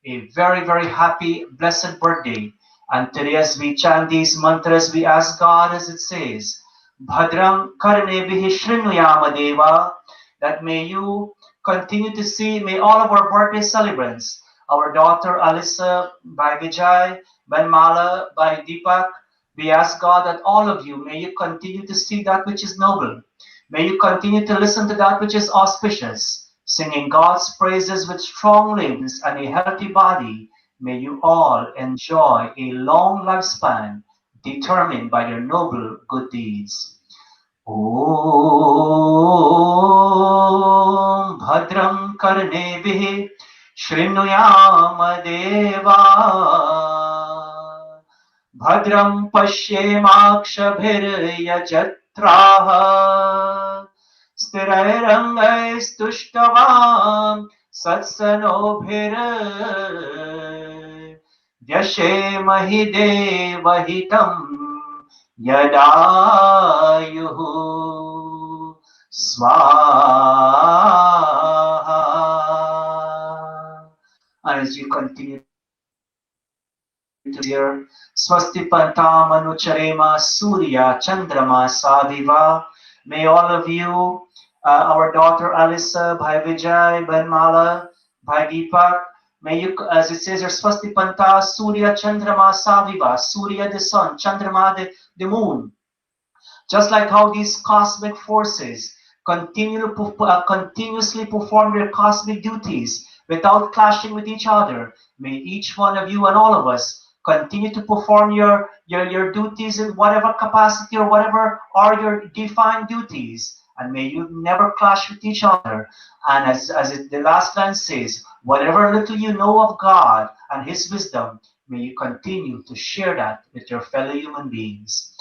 a very happy, blessed birthday. And today, as we chant these mantras, we ask God, as it says, Bhadram Karnebihi Shrinuyama Deva, that may you continue to see, may all of our birthday celebrants, our daughter Alyssa, by Vijay, by Mala, by Deepak, we ask God that all of you, may you continue to see that which is noble. May you continue to listen to that which is auspicious, singing God's praises with strong limbs and a healthy body. May you all enjoy a long lifespan determined by your noble good deeds. Om Bhadram Karnebihi Shrinuyama Deva Bhadram Pashyemakshabhiryajatraha Sthirairangaistushtavam Satsanobhir Vyashemahi Devahitam Yadayuhu Swaha. And as you continue to hear, Swasti Pantamanu Surya Chandrama Saviva. May all of you, our daughter Alyssa, Bhai Vijay, Banmala, Bhai Deepak, may you, as it says, Swasti Panta Surya Chandrama Saviva, Surya the sun, Chandrama the moon. Just like how these cosmic forces continuously perform their cosmic duties without clashing with each other, may each one of you and all of us continue to perform your duties in whatever capacity or whatever are your defined duties. And may you never clash with each other. And the last line says, whatever little you know of God and His wisdom, may you continue to share that with your fellow human beings.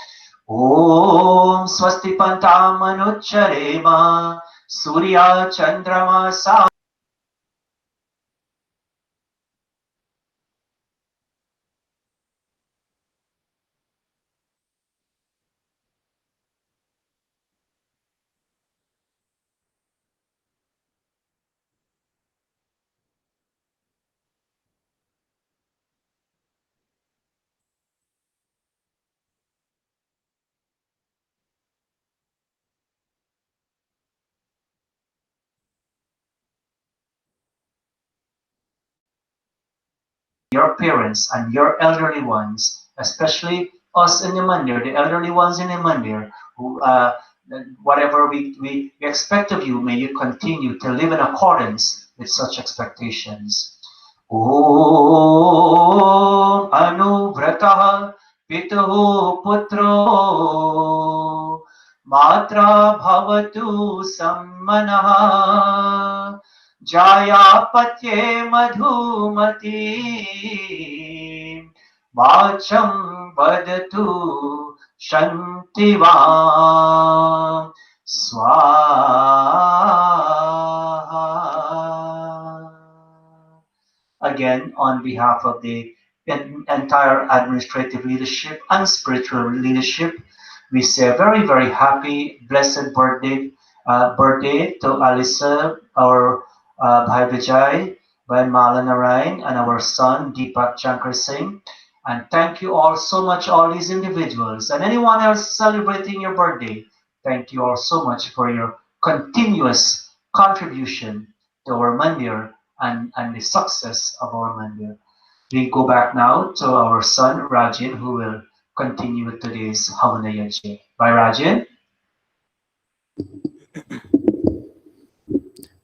Om Swasti Pantamanocharema Surya Chandrama Sa. your parents, and your elderly ones, especially us in the mandir, the elderly ones in the mandir, who whatever we expect of you, may you continue to live in accordance with such expectations. Om Anuvratah Pituhu Putro Matra Bhavatu Sammanaha Jayapatye Madhumati Vacham Vadatu Shantivam Swaha. Again, on behalf of the entire administrative leadership and spiritual leadership, we say a very, very happy, blessed birthday to Alisa, our Bhai Vijay, Bhai Malanarayan, and our son Deepak Shankar Singh. And thank you all so much, all these individuals, and anyone else celebrating your birthday. Thank you all so much for your continuous contribution to our mandir and the success of our mandir. We go back now to our son Rajan, who will continue with today's Havana Yachi. Bye, Rajan.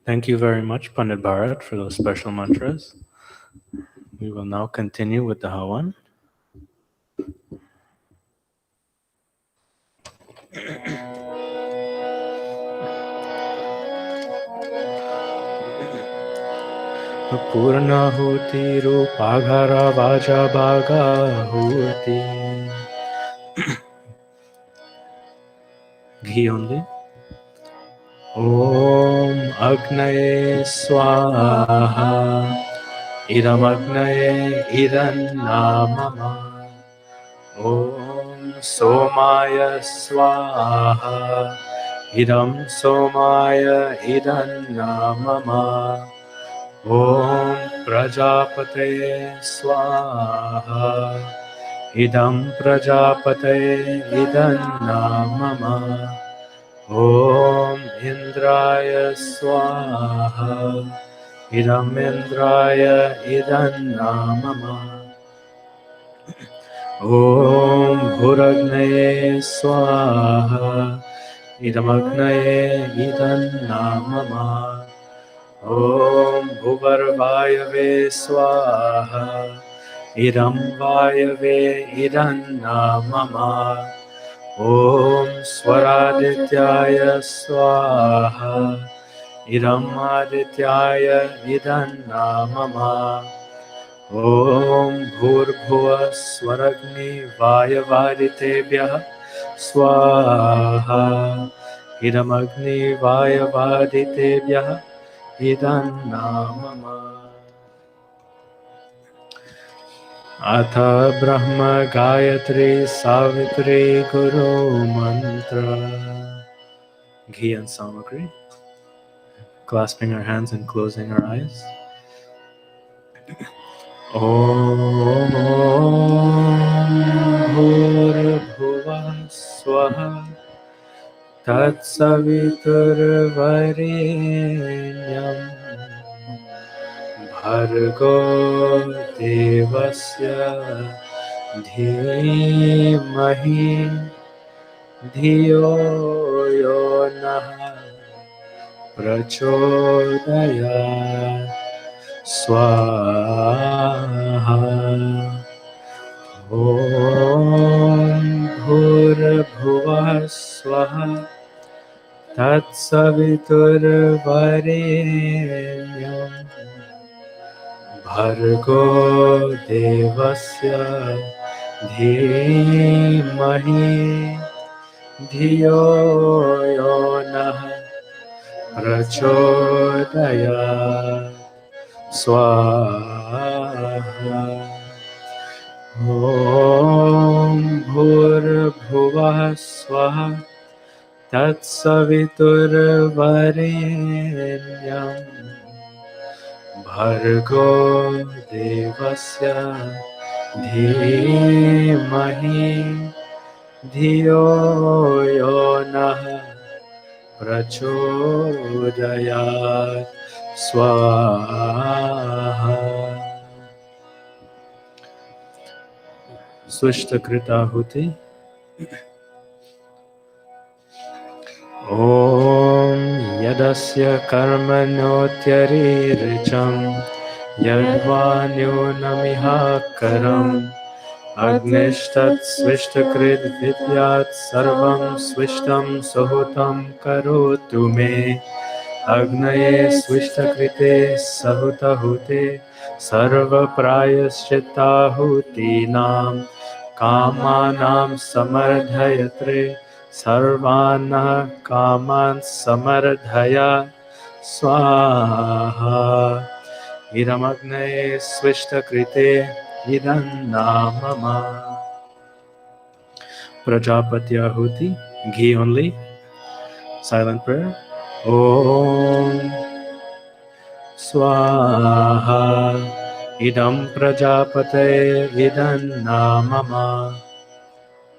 Thank you very much, Pandit Bharat, for those special mantras. We will now continue with the Havan. Purnahuti Rupaghara Vaja Bhaga Huti. Ghee only. Om Agnaye Swaha Idam Agnaye Idannamama Om Somaya Swaha Idam Somaya Idannamama Om Prajapate Swaha Idam Prajapate Idannamama Om Indraya Swaha Idam Indraya Idannamama Om Bhuragnaye Swaha Idam Agnaye Idannamama Om Bhuvarvayave Swaha Idam Vayave Idannamama Om Swaradityaya Swaha Idam Adityaya Idannamama Om Bhurbhuva Swaragni Vayavaditebhyah Swaha Idam Agni Vayavaditebhyah Idannamama Atha Brahma Gayatri Savitri Guru Mantra. Ghee and Samagri. Clasping our hands and closing our eyes. Om Bhurabhuva Swaha Tatsavitur Varenyam Bhargo Devasya Dhimahi Dhiyo Yonah Prachodayat Swaha Om Bhurabhuva Swaha Tatsavitur Varenyam Bhargo Devasya Dhimahi Dhiyo Yonah Prachodayat Swaha Om Bhurabhuva Swaha Tatsavitur Varenyam Bhargo Devasya Dhimahi Dhiyo Yonah Prachodayat Swaha. स्विष्टकृताहुति ॐ यदस्य कर्मणोत्यरीरिचं यद्वा न्यूनमिहा करम् अग्निस्तत्स्विष्टकृद्विद्यात् सर्वं स्विष्टं सुहुतं करोतु मे अग्नये स्विष्टकृते सहुतहुते सर्वप्रायश्चित्ताहुतीनां कामानां समर्धयत्रे सर्वान् कामान् समर्धय स्वाहा इदमग्नये स्विष्टकृते इदन्नामम Prajapatyahuti, ghee only, silent prayer. Om Swaha Idam Prajapate Idannamama.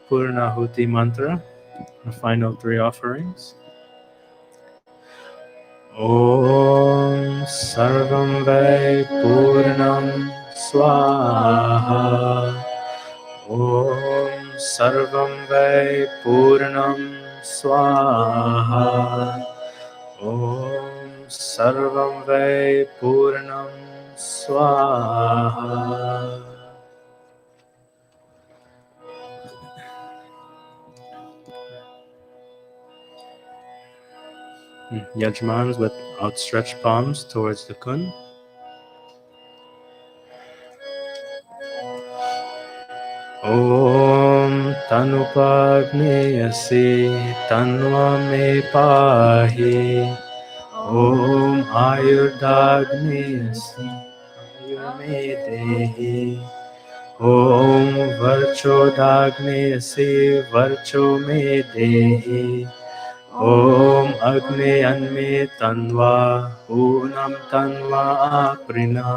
Purnahuti mantra, the final three offerings. Om Sarvam Vai Purnam Swaha Om Sarvam Vai Purnam Swaha Om Sarvam Vai Purnam Swaha. Yajmans with outstretched palms towards the Kund. Om Tanupagneyasi Tanva me pahi Om Ayurdagneyasi Ayur me dehi Om Varchodagneyasi Varcho me dehi Om Agni Anme Tanva Unam Tanva Aprina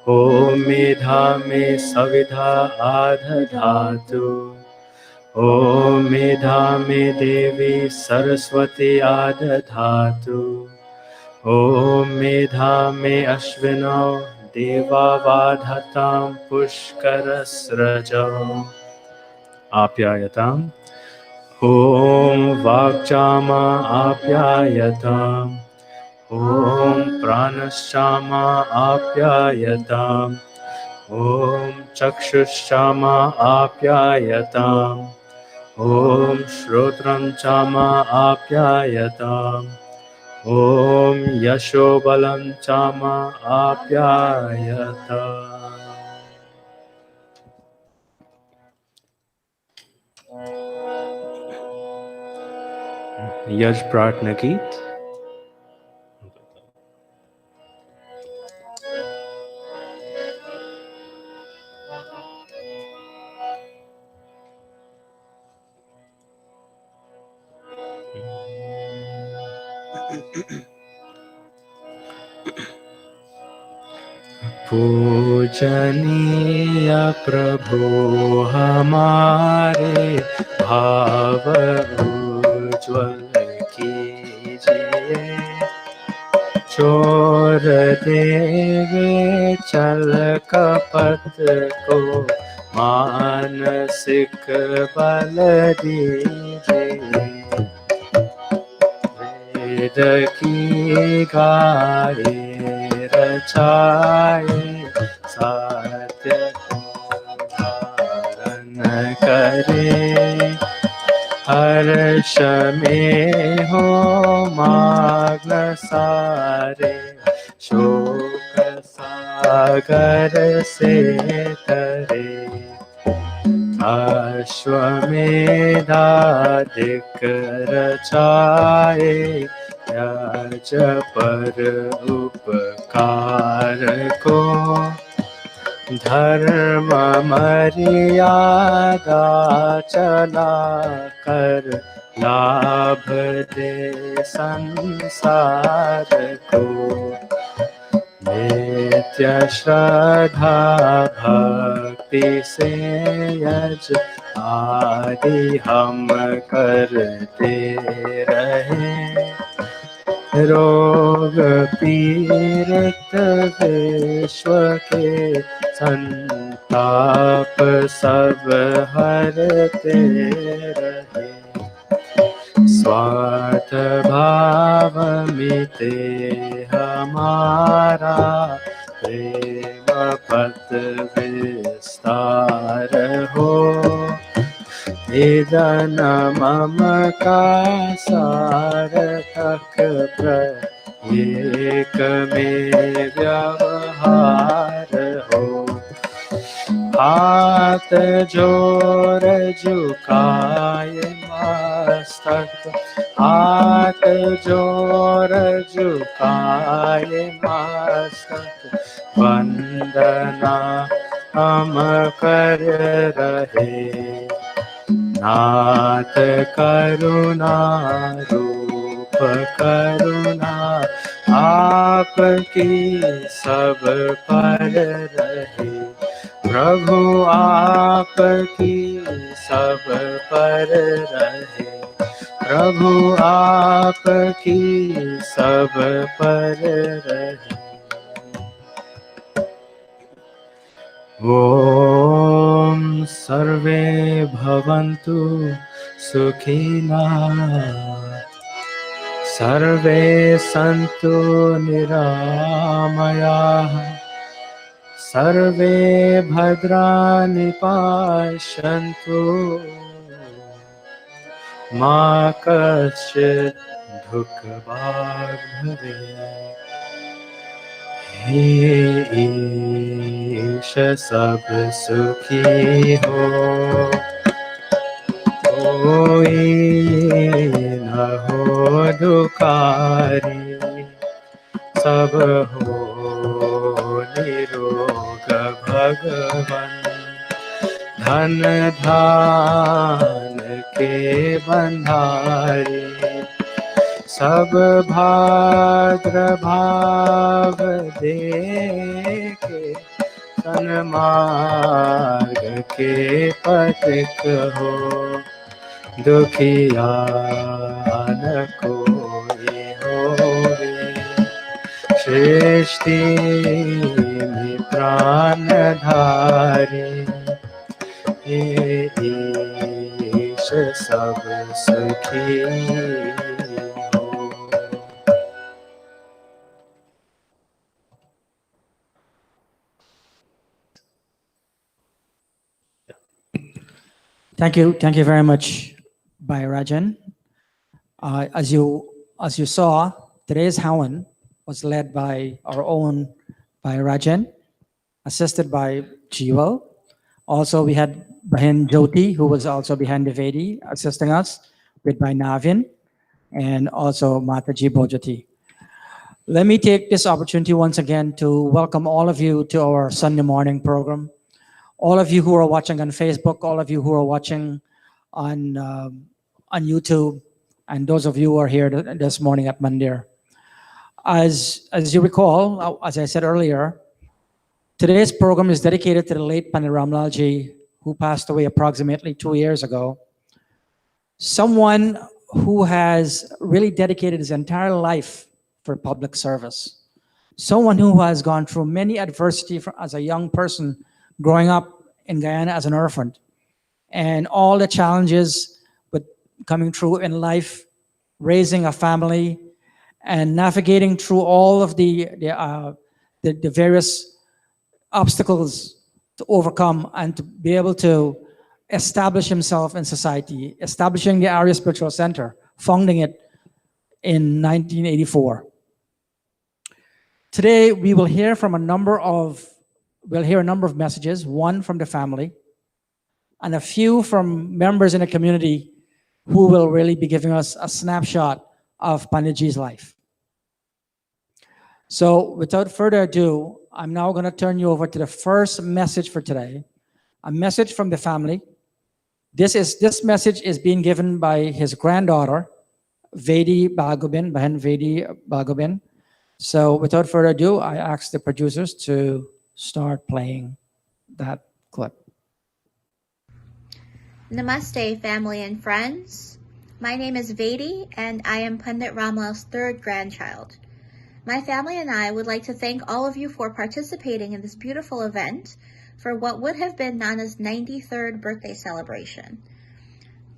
Om Medha me Savidha Adhadhatu Om Medha me Devi Saraswati Adhadhatu Om Medha me Ashvino Deva Vadhatam Pushkarasrajam Apyayatam Om Vakchama Apyayatam Om Pranashama Apyayatam Om Chakshushama Apyayatam Om Shrotram Chama Apyayatam Om Yashobalam Chama Apyayatam. Yaj Pratna Geet. पूजनीय प्रभु हमारे भाव उज्ज्वल कीजिए चोर देवे चल कपट को मानसिक बल दीजिए वेद की गाए रचाए सत्य को धारण करे हर्ष में हो मग्न सारे शोक सागर से तरे अश्वमेधाधिक रचाए यज पर उपकार को धर्म मर्यादा चला कर लाभ दे संसार को नित्य श्रद्धा भक्ति से यज आदि हम करते रहे रोग पीड़ित विश्व के संत ताप सब हरते रहे स्वार्थ भाव मिटे हमारा प्रेम पथ विस्तार हो निधन मम का सार्थक एक में व्यवहार हो हाथ जोर झुकाए मस्तक हाथ जोर झुकाए मस्तक वंदना हम कर रहे नाथ करुणा रूप करुणा आपकी सब पर रहे प्रभु आपकी सब पर रहे प्रभु आपकी सब पर रहे ॐ सर्वे भवन्तु सुखिनः सर्वे सन्तु निरामयाः सर्वे भद्राणि पश्यन्तु मा कश्चित् दुःखभाग् भवेत् हे ईश सब सुखी हो कोई न हो दुखारी सब हो निरोग भगवन धन धान के बंधारी सब भाद्र भाव देखे सन्मार्ग के पथिक हो दुखिया न कोई होवे सृष्टि में प्राणधारी ईश सब सुखी हो Thank you very much, Bhai Rajan. As you saw, today's Hawan was led by our own Bhai Rajan, assisted by Jiwal. Also, we had Bahin Jyoti, who was also behind the Vedi, assisting us with Bhai Navin, and also Mataji Bojati. Let me take this opportunity once again to welcome all of you to our Sunday morning program. All of you who are watching on Facebook, all of you who are watching on YouTube, and those of you who are here this morning at Mandir. As you recall, as I said earlier, today's program is dedicated to the late Pandit Ramlal ji, who passed away approximately 2 years ago. Someone who has really dedicated his entire life for public service. Someone who has gone through many adversity as a young person, growing up in Guyana as an orphan, and all the challenges with coming through in life, raising a family, and navigating through all of the various obstacles to overcome and to be able to establish himself in society, establishing the Arya Spiritual Center, founding it in 1984. Today, we will hear from a number of messages, one from the family, and a few from members in the community who will really be giving us a snapshot of Panditji's life. So without further ado, I'm now going to turn you over to the first message for today, a message from the family. This message is being given by his granddaughter, Vedi Bagobin, Bahan Vedi Bagobin. So without further ado, I ask the producers to start playing that clip. Namaste, family and friends. My name is Vedi, and I am Pandit Ramlal's third grandchild. My family and I would like to thank all of you for participating in this beautiful event for what would have been Nana's 93rd birthday celebration.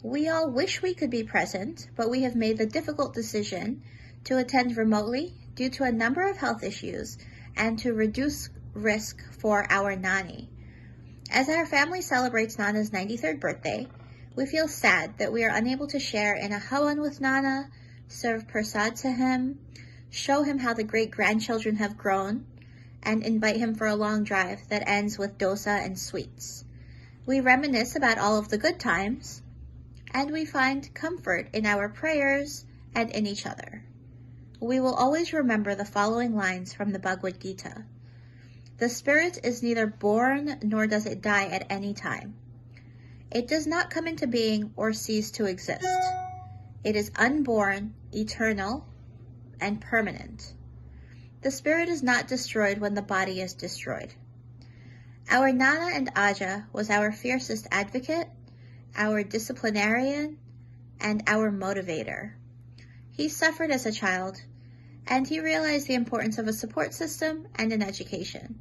We all wish we could be present, but we have made the difficult decision to attend remotely due to a number of health issues and to reduce risk for our Nani. As our family celebrates Nana's 93rd birthday, we feel sad that we are unable to share in a hawan with Nana, serve prasad to him, show him how the great-grandchildren have grown, and invite him for a long drive that ends with dosa and sweets. We reminisce about all of the good times, and we find comfort in our prayers and in each other. We will always remember the following lines from the Bhagavad Gita. The spirit is neither born nor does it die at any time. It does not come into being or cease to exist. It is unborn, eternal, and permanent. The spirit is not destroyed when the body is destroyed. Our Nana and Aja was our fiercest advocate, our disciplinarian, and our motivator. He suffered as a child, and he realized the importance of a support system and an education.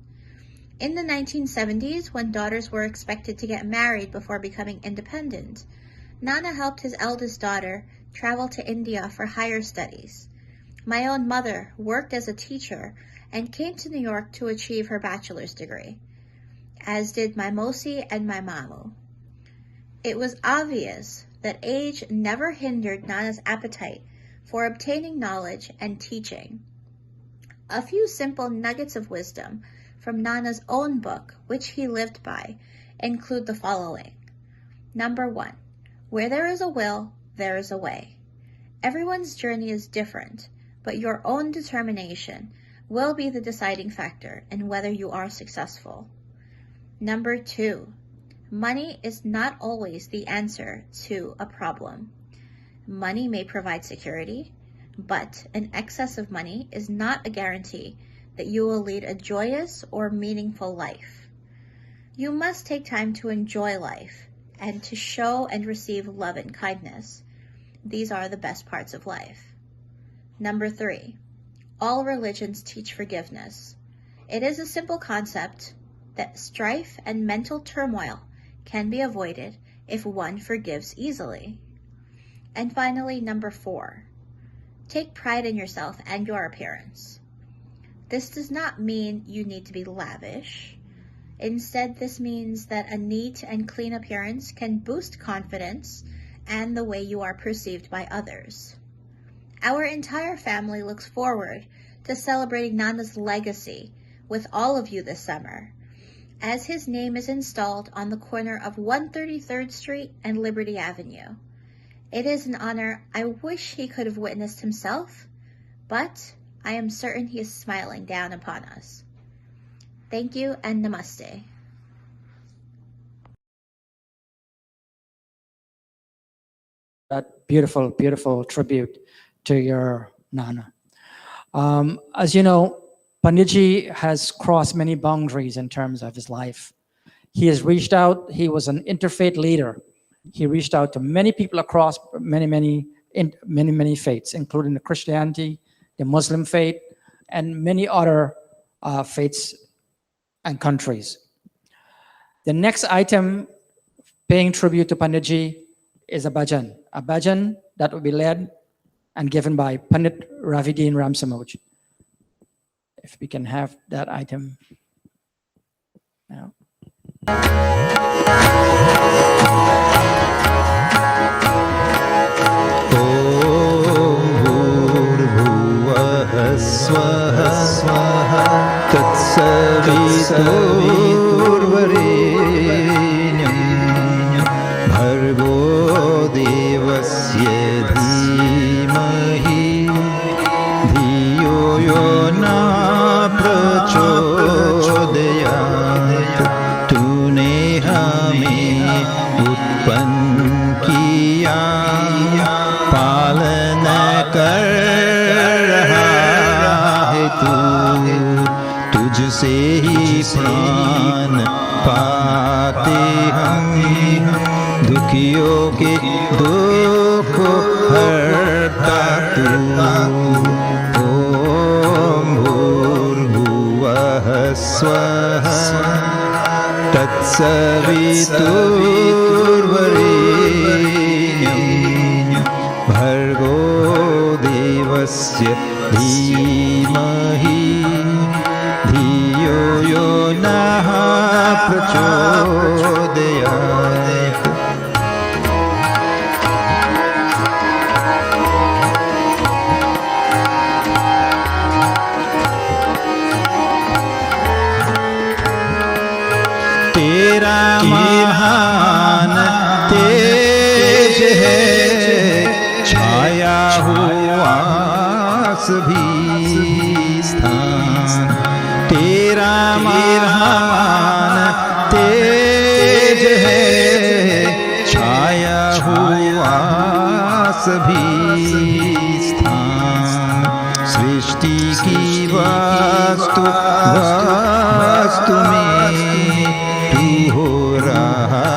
In the 1970s, when daughters were expected to get married before becoming independent, Nana helped his eldest daughter travel to India for higher studies. My own mother worked as a teacher and came to New York to achieve her bachelor's degree, as did my Mosi and my Mamu. It was obvious that age never hindered Nana's appetite for obtaining knowledge and teaching. A few simple nuggets of wisdom from Nana's own book, which he lived by, include the following. Number 1, where there is a will, there is a way. Everyone's journey is different, but your own determination will be the deciding factor in whether you are successful. Number 2, money is not always the answer to a problem. Money may provide security, but an excess of money is not a guarantee that you will lead a joyous or meaningful life. You must take time to enjoy life and to show and receive love and kindness. These are the best parts of life. Number 3, all religions teach forgiveness. It is a simple concept that strife and mental turmoil can be avoided if one forgives easily. And finally, number 4, take pride in yourself and your appearance. This does not mean you need to be lavish. Instead, this means that a neat and clean appearance can boost confidence and the way you are perceived by others. Our entire family looks forward to celebrating Nana's legacy with all of you this summer, as his name is installed on the corner of 133rd Street and Liberty Avenue. It is an honor I wish he could have witnessed himself, but I am certain he is smiling down upon us. Thank you and namaste. That beautiful, beautiful tribute to your Nana. As you know, Panditji has crossed many boundaries in terms of his life. He has reached out, he was an interfaith leader. He reached out to many people across many faiths, including the Christianity, the Muslim faith, and many other faiths and countries. The next item paying tribute to Panditji is a bhajan that will be led and given by Pandit Ravideen Ramsamoj. If we can have that item now. तत्सवितुर्वरेण्यं भर्गो देवस्य धीमहि धियो यो न प्रचोदयात् तूने हमें उत्पन्न किया पालन कर रहा है तू तुझसे ही प्राण पाते हम दुखियों के दुख हरता तू ओम भूर्भुवः स्वः तत्सवितुर्वरेण्यं भर्गो देवस्य धीमहि धियो यो नः प्रचोदयात् तेरा महान तेज है छाया हुआ सभी स्थान तेरा महान तेज है छाया हुआ सभी स्थान सृष्टि की वस्तु वस्तु में तू हो रहा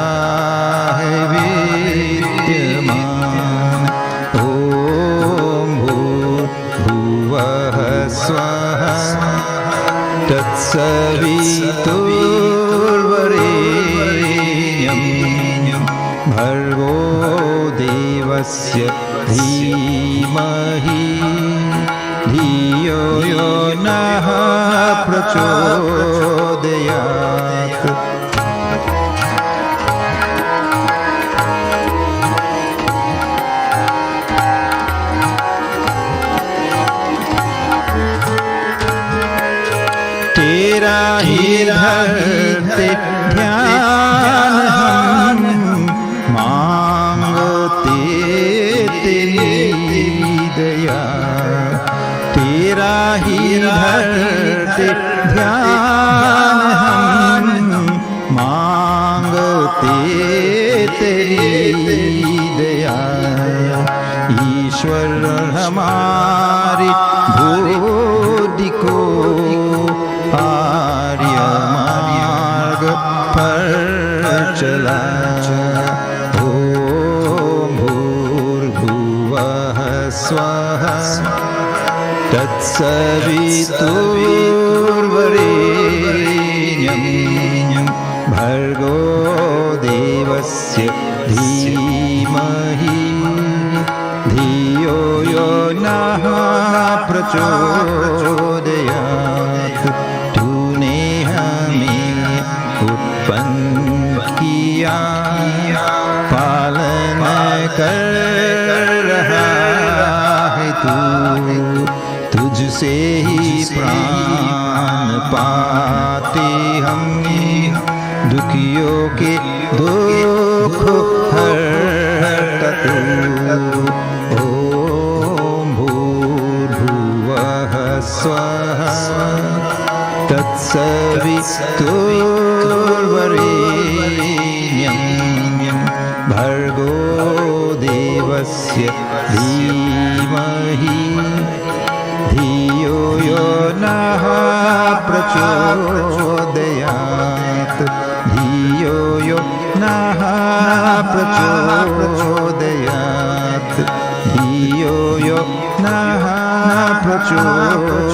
है विद्यमान ओम भूर्भुवः स्वः तत्सवितुर्वरेण्यं भर्गो देवस्य धीमहि धियो यो नः प्रचोदयात् तेरा ही धरते ध्यान हम मांगते तेरी दया तेरा ही धरते ध्यान हम मांगते तेरी दया ईश्वर हमारी बुद्धि को आर्य मार्ग पर चला ओम भूर्भुवः स्वः तत्सवितुर्वरेण्यं भर्गो देवस्य धीमहि धियो यो नः प्रचोदयात् तूने हमें उत्पन्न किया पालन कर रहा है तू तुझसे ही प्राण पाते हम दुखियों के दुख हरता तू ओम भूर्भुवः स्वः तत्सवितुर्वरेण्यं भर्गो देवस्य धीमहि धियो यो नः प्रचोदयात् धियो यो नः प्रचोदयात् धियो यो नः प्रचोदयात्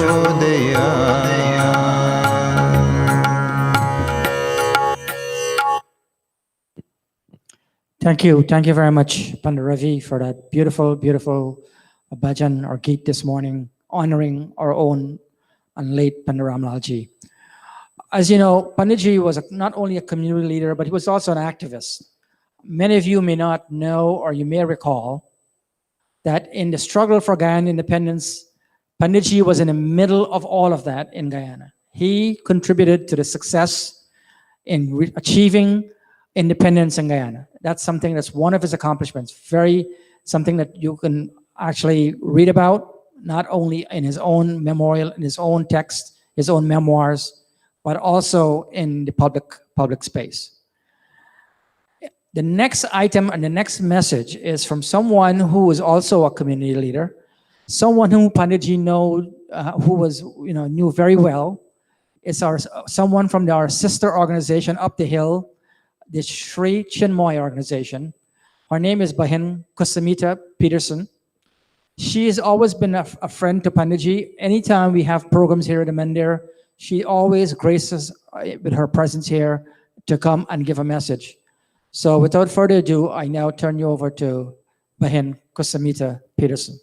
Thank you very much, Pandit Ravi, for that beautiful, beautiful bhajan or geet this morning, honoring our own and late Pandit Ramlalji. As you know, Panditji was not only a community leader, but he was also an activist. Many of you may not know, or you may recall, that in the struggle for Guyana independence, Panditji was in the middle of all of that in Guyana. He contributed to the success in achieving independence in Guyana. That's something that's one of his accomplishments. Something that you can actually read about, not only in his own memorial, in his own text, his own memoirs, but also in the public space. The next item and the next message is from someone who is also a community leader, someone whom Panditji knew very well. It's someone from our sister organization up the hill, the Sri Chinmoy organization. Her name is Bahin Kusamita Peterson. She has always been a friend to Panditji. Anytime we have programs here at the Mandir, she always graces with her presence here, to come and give a message. So without further ado, I now turn you over to Bahin Kusamita Peterson.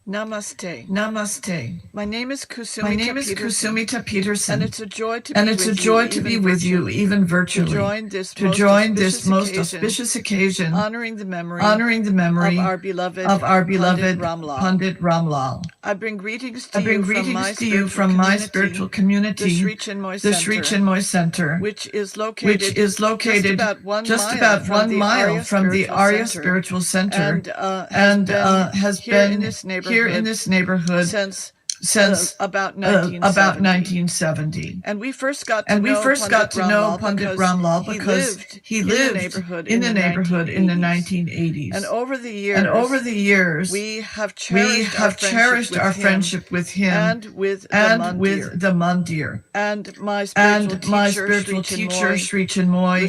Namaste. Namaste. My name is Kusumita My name is Peterson, Kusumita Peterson, and it's a joy to be with you, even virtually, to join this most auspicious occasion, honoring the memory of our beloved Pandit Ramlal. Pandit Ramlal. I bring greetings to I bring you greetings to you from my spiritual community, the Sri Chinmoy the Sri Center, Chinmoy Center, which is located just about 1 mile from the Arya Spiritual Center, and has here been in this neighborhood since about 1970. And we first got to know Pandit Ramlal because he lived in the neighborhood in the 1980s. And over the years, we have cherished our friendship with him and with the Mandir. And my spiritual teacher, Sri Chinmoy,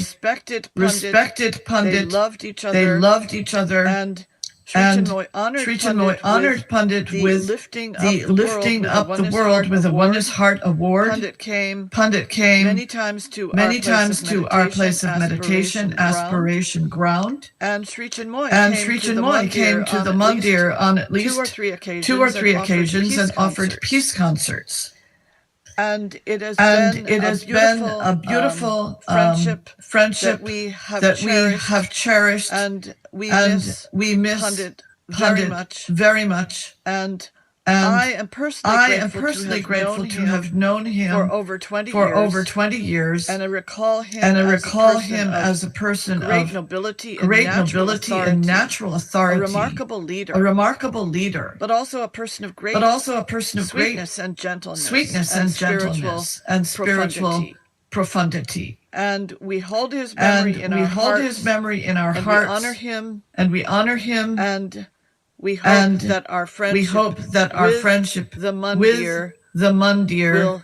respected Pandit. They loved each other. And Sri Chinmoy honored Pandit with the lifting up the world with a Oneness Heart Award. Pandit came many times to our place of meditation, aspiration ground. And Sri Chinmoy came to the Mandir on at least 2 or 3 occasions and offered peace concerts. And it has been a beautiful friendship that we have cherished, and we miss Pandit very much. And I am personally grateful to have known him for over 20 years, and I recall him as a person of great nobility and natural authority, a remarkable leader, but also a person of great sweetness and gentleness and spiritual profundity. And we hold his memory in our hearts, and we honor him, and we hope that our friendship with the Mandir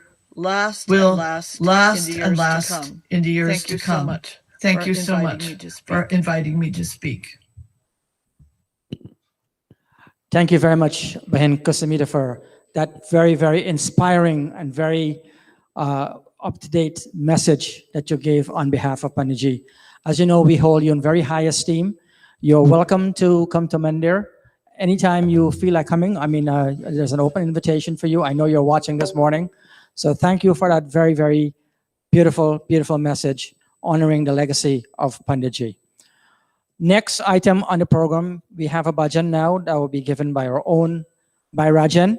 will last in the years to come. Thank you so much for inviting me to speak. Thank you very much, Bahin Kusamita, for that very, very inspiring and very up-to-date message that you gave on behalf of Panditji. As you know, we hold you in very high esteem. You're welcome to come to Mandir anytime you feel like coming. I mean, there's an open invitation for you. I know you're watching this morning. So thank you for that very, very beautiful, beautiful message honoring the legacy of Panditji. Next item on the program, we have a bhajan now that will be given by our own Rajan,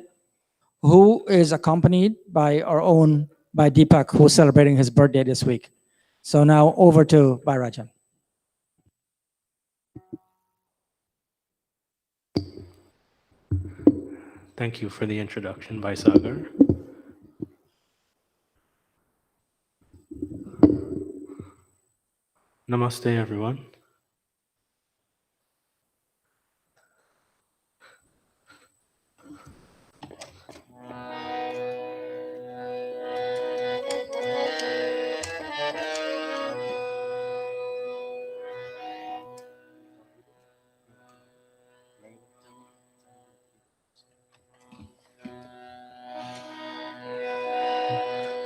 who is accompanied by our own Deepak, who's celebrating his birthday this week. So now over to Rajan. Thank you for the introduction, Sagar. Namaste, everyone.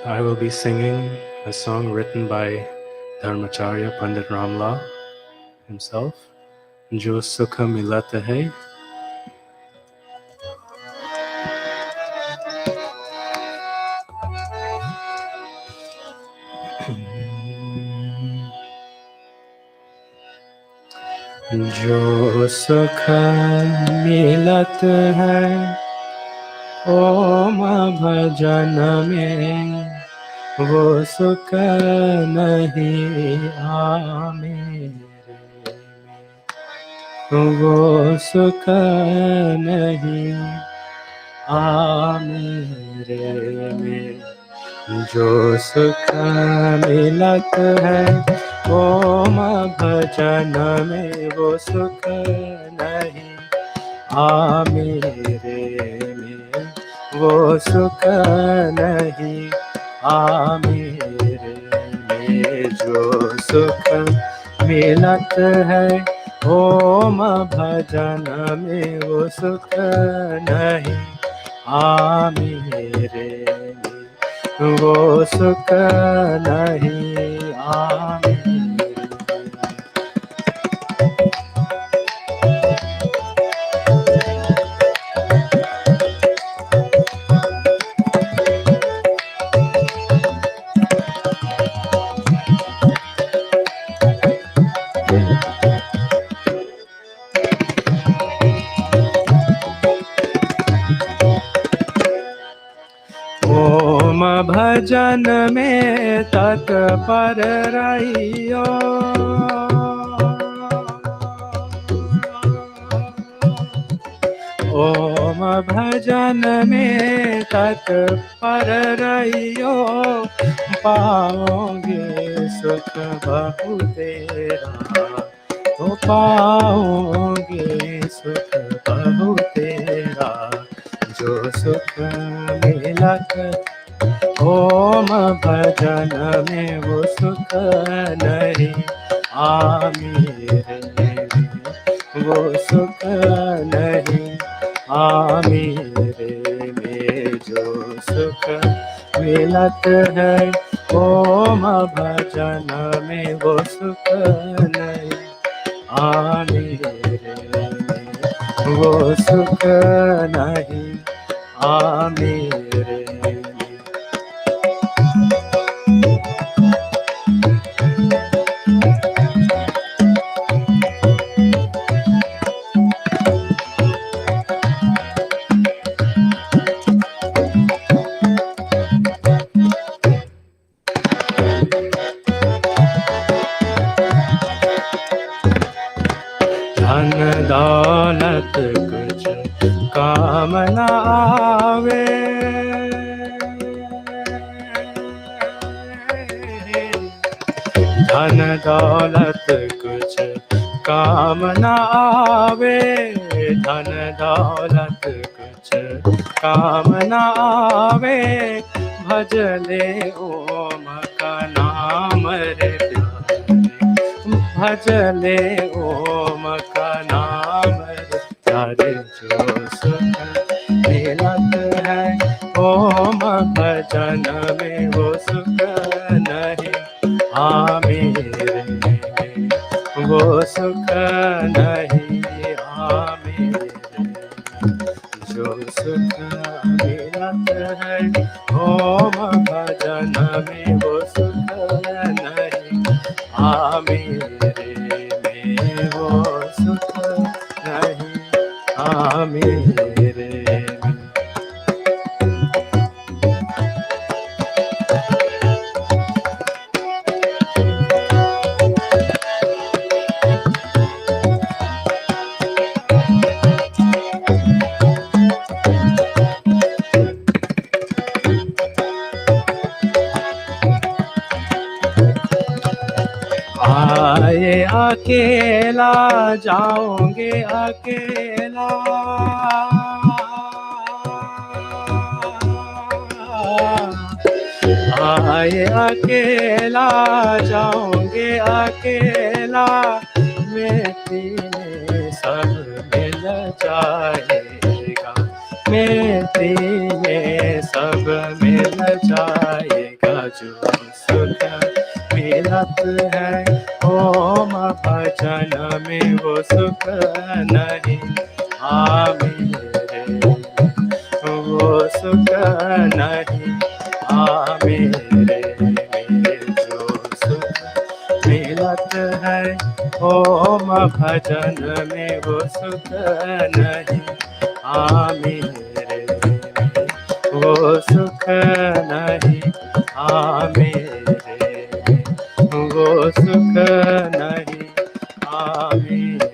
I will be singing a song written by Dharmacharya Pandit Ramlal himself, Jo Sukha Milata Hai. Jo Sukha Milata Hai Om Bhajan mein वो सुख नहीं आ मेरे में वो सुख नहीं आ मेरे में जो सुख मिलत है ओम भजन में वो सुख नहीं आ मेरे में वो सुख नहीं आ मेरे में जो सुख मिलत है ओम भजन में वो सुख नहीं आ मेरे में वो सुख नहीं आमीर। ओम भजन में तत्पर रहियो, ओम भजन में तत्पर रहियो, पाओगे सुख बहु तेरा, तो पाओगे सुख बहु तेरा, जो सुख मिलत ओम भजन में वो सुख नहीं आमीर, वो सुख नहीं आमीर में, जो सुख मिलत है ओम भजन में वो सुख नहीं आमीर में, वो सुख नहीं आमीर में। धन दौलत कुछ काम न आवे, धन दौलत कुछ काम न आवे, धन दौलत कुछ काम न आवे, भज ले ओम का नाम रे प्यारे, भज ले ओम का नाम रे प्यारे, जो सुख मिलत है ओम भजन में वो सुख नहीं आमीर में, वो सुख नहीं आमीर, जो सुख मिलत है ओम भजन में वो सुख नहीं आमीर में, वो सुख नहीं आमीर में। आए अकेला जाओगे अकेला, आए अकेला जाओगे अकेला, मिट्टी में सब मिल जाएगा, मिट्टी में सब मिल जाएगा, जो सुख मिलत है ओम भजन में वो सुख नहीं आमीर, वो सुख नहीं आमीर में, जो सुख मिलत है ओम भजन में वो सुख नहीं आमीर में, वो सुख नहीं आमीर, वो सुख नहीं Aamir.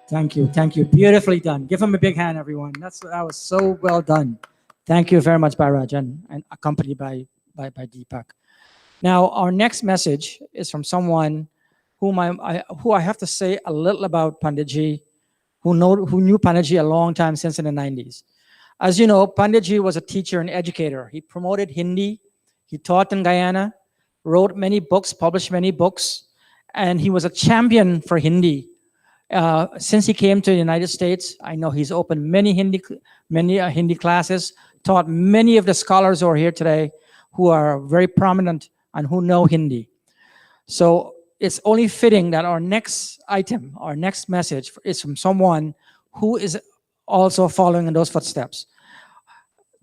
Thank you. Beautifully done. Give him a big hand, everyone. That was so well done. Thank you very much, Bhairajan, and accompanied by Deepak. Now, our next message is from someone who I have to say a little about Panditji, who knew Panditji a long time since in the 90s. As you know, Panditji was a teacher and educator. He promoted Hindi. He taught in Guyana, wrote many books, published many books, and he was a champion for Hindi. Since he came to the United States, I know he's opened many Hindi classes taught many of the scholars who are here today who are very prominent and who know Hindi. So it's only fitting that our next item, our next message is from someone who is also following in those footsteps.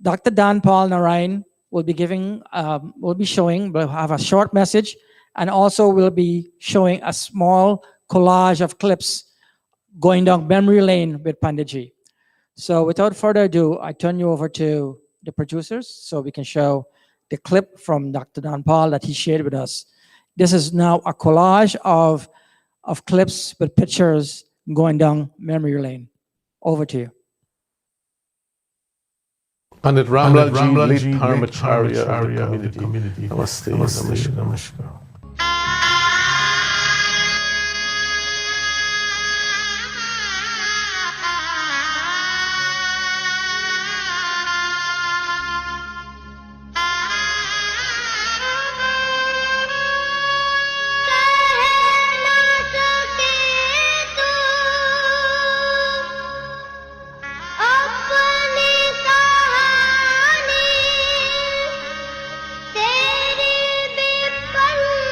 Dr. Dan Paul Narayan will be will have a short message, and also will be showing a small collage of clips going down memory lane with Panditji. So without further ado, I turn you over to the producers so we can show the clip from Dr. Dan Paul that he shared with us. This is now a collage of clips with pictures going down memory lane. Over to you. Pandit Ramlalji, late Dharmacharya of the community. Namaste. Namaskar. तेरी विपन्न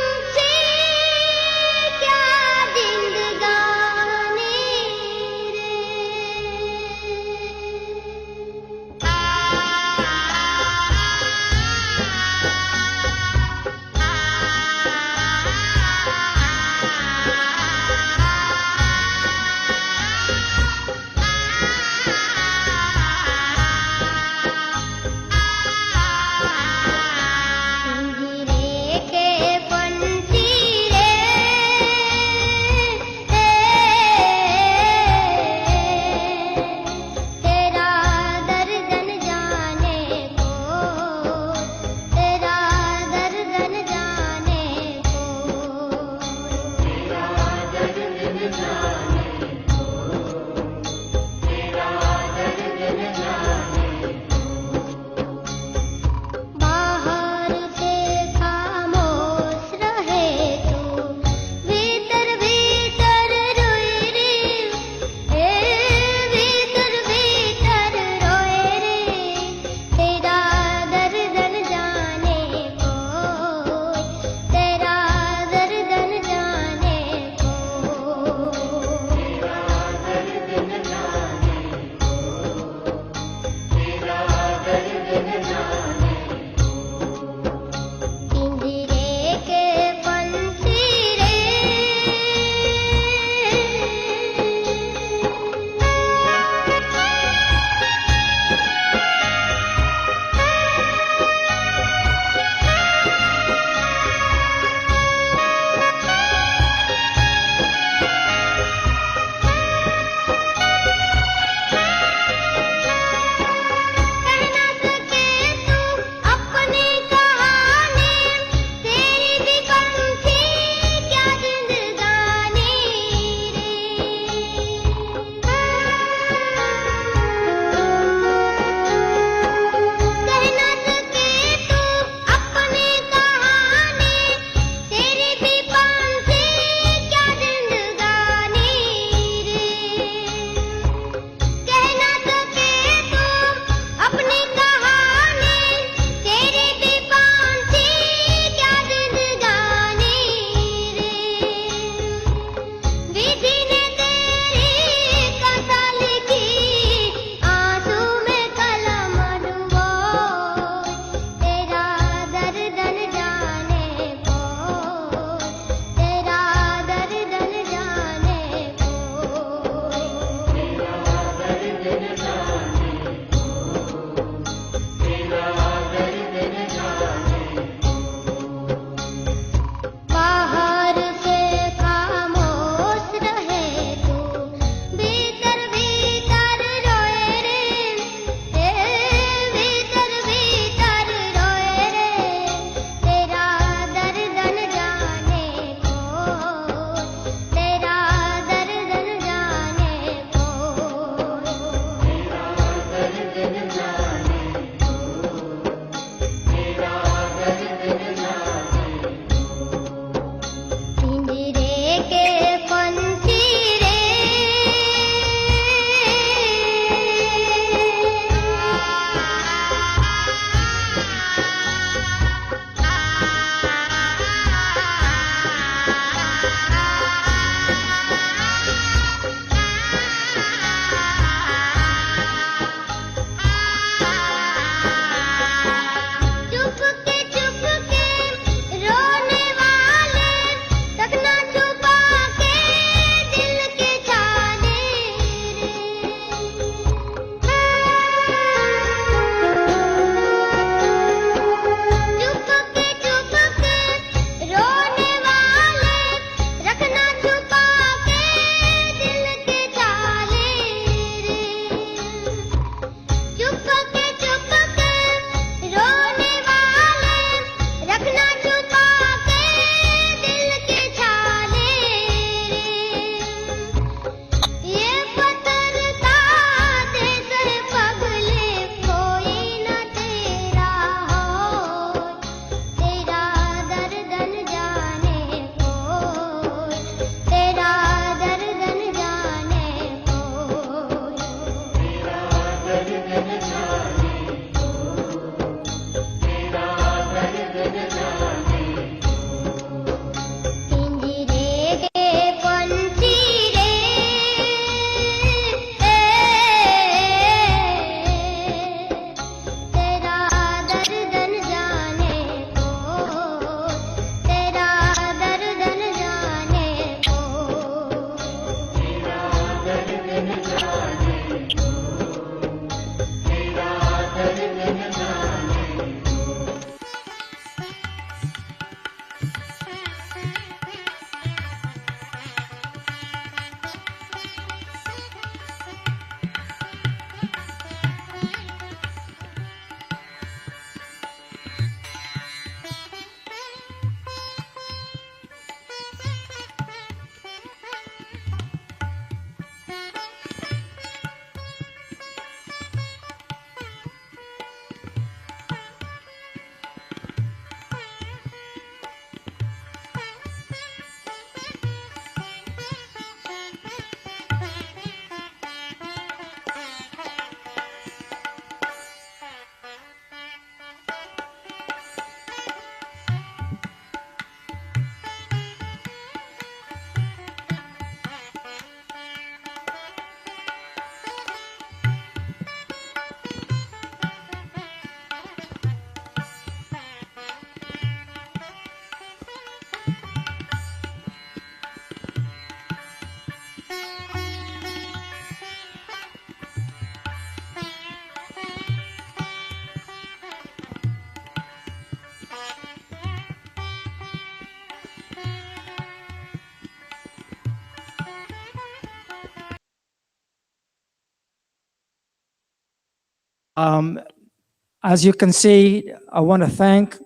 As you can see, I want to thank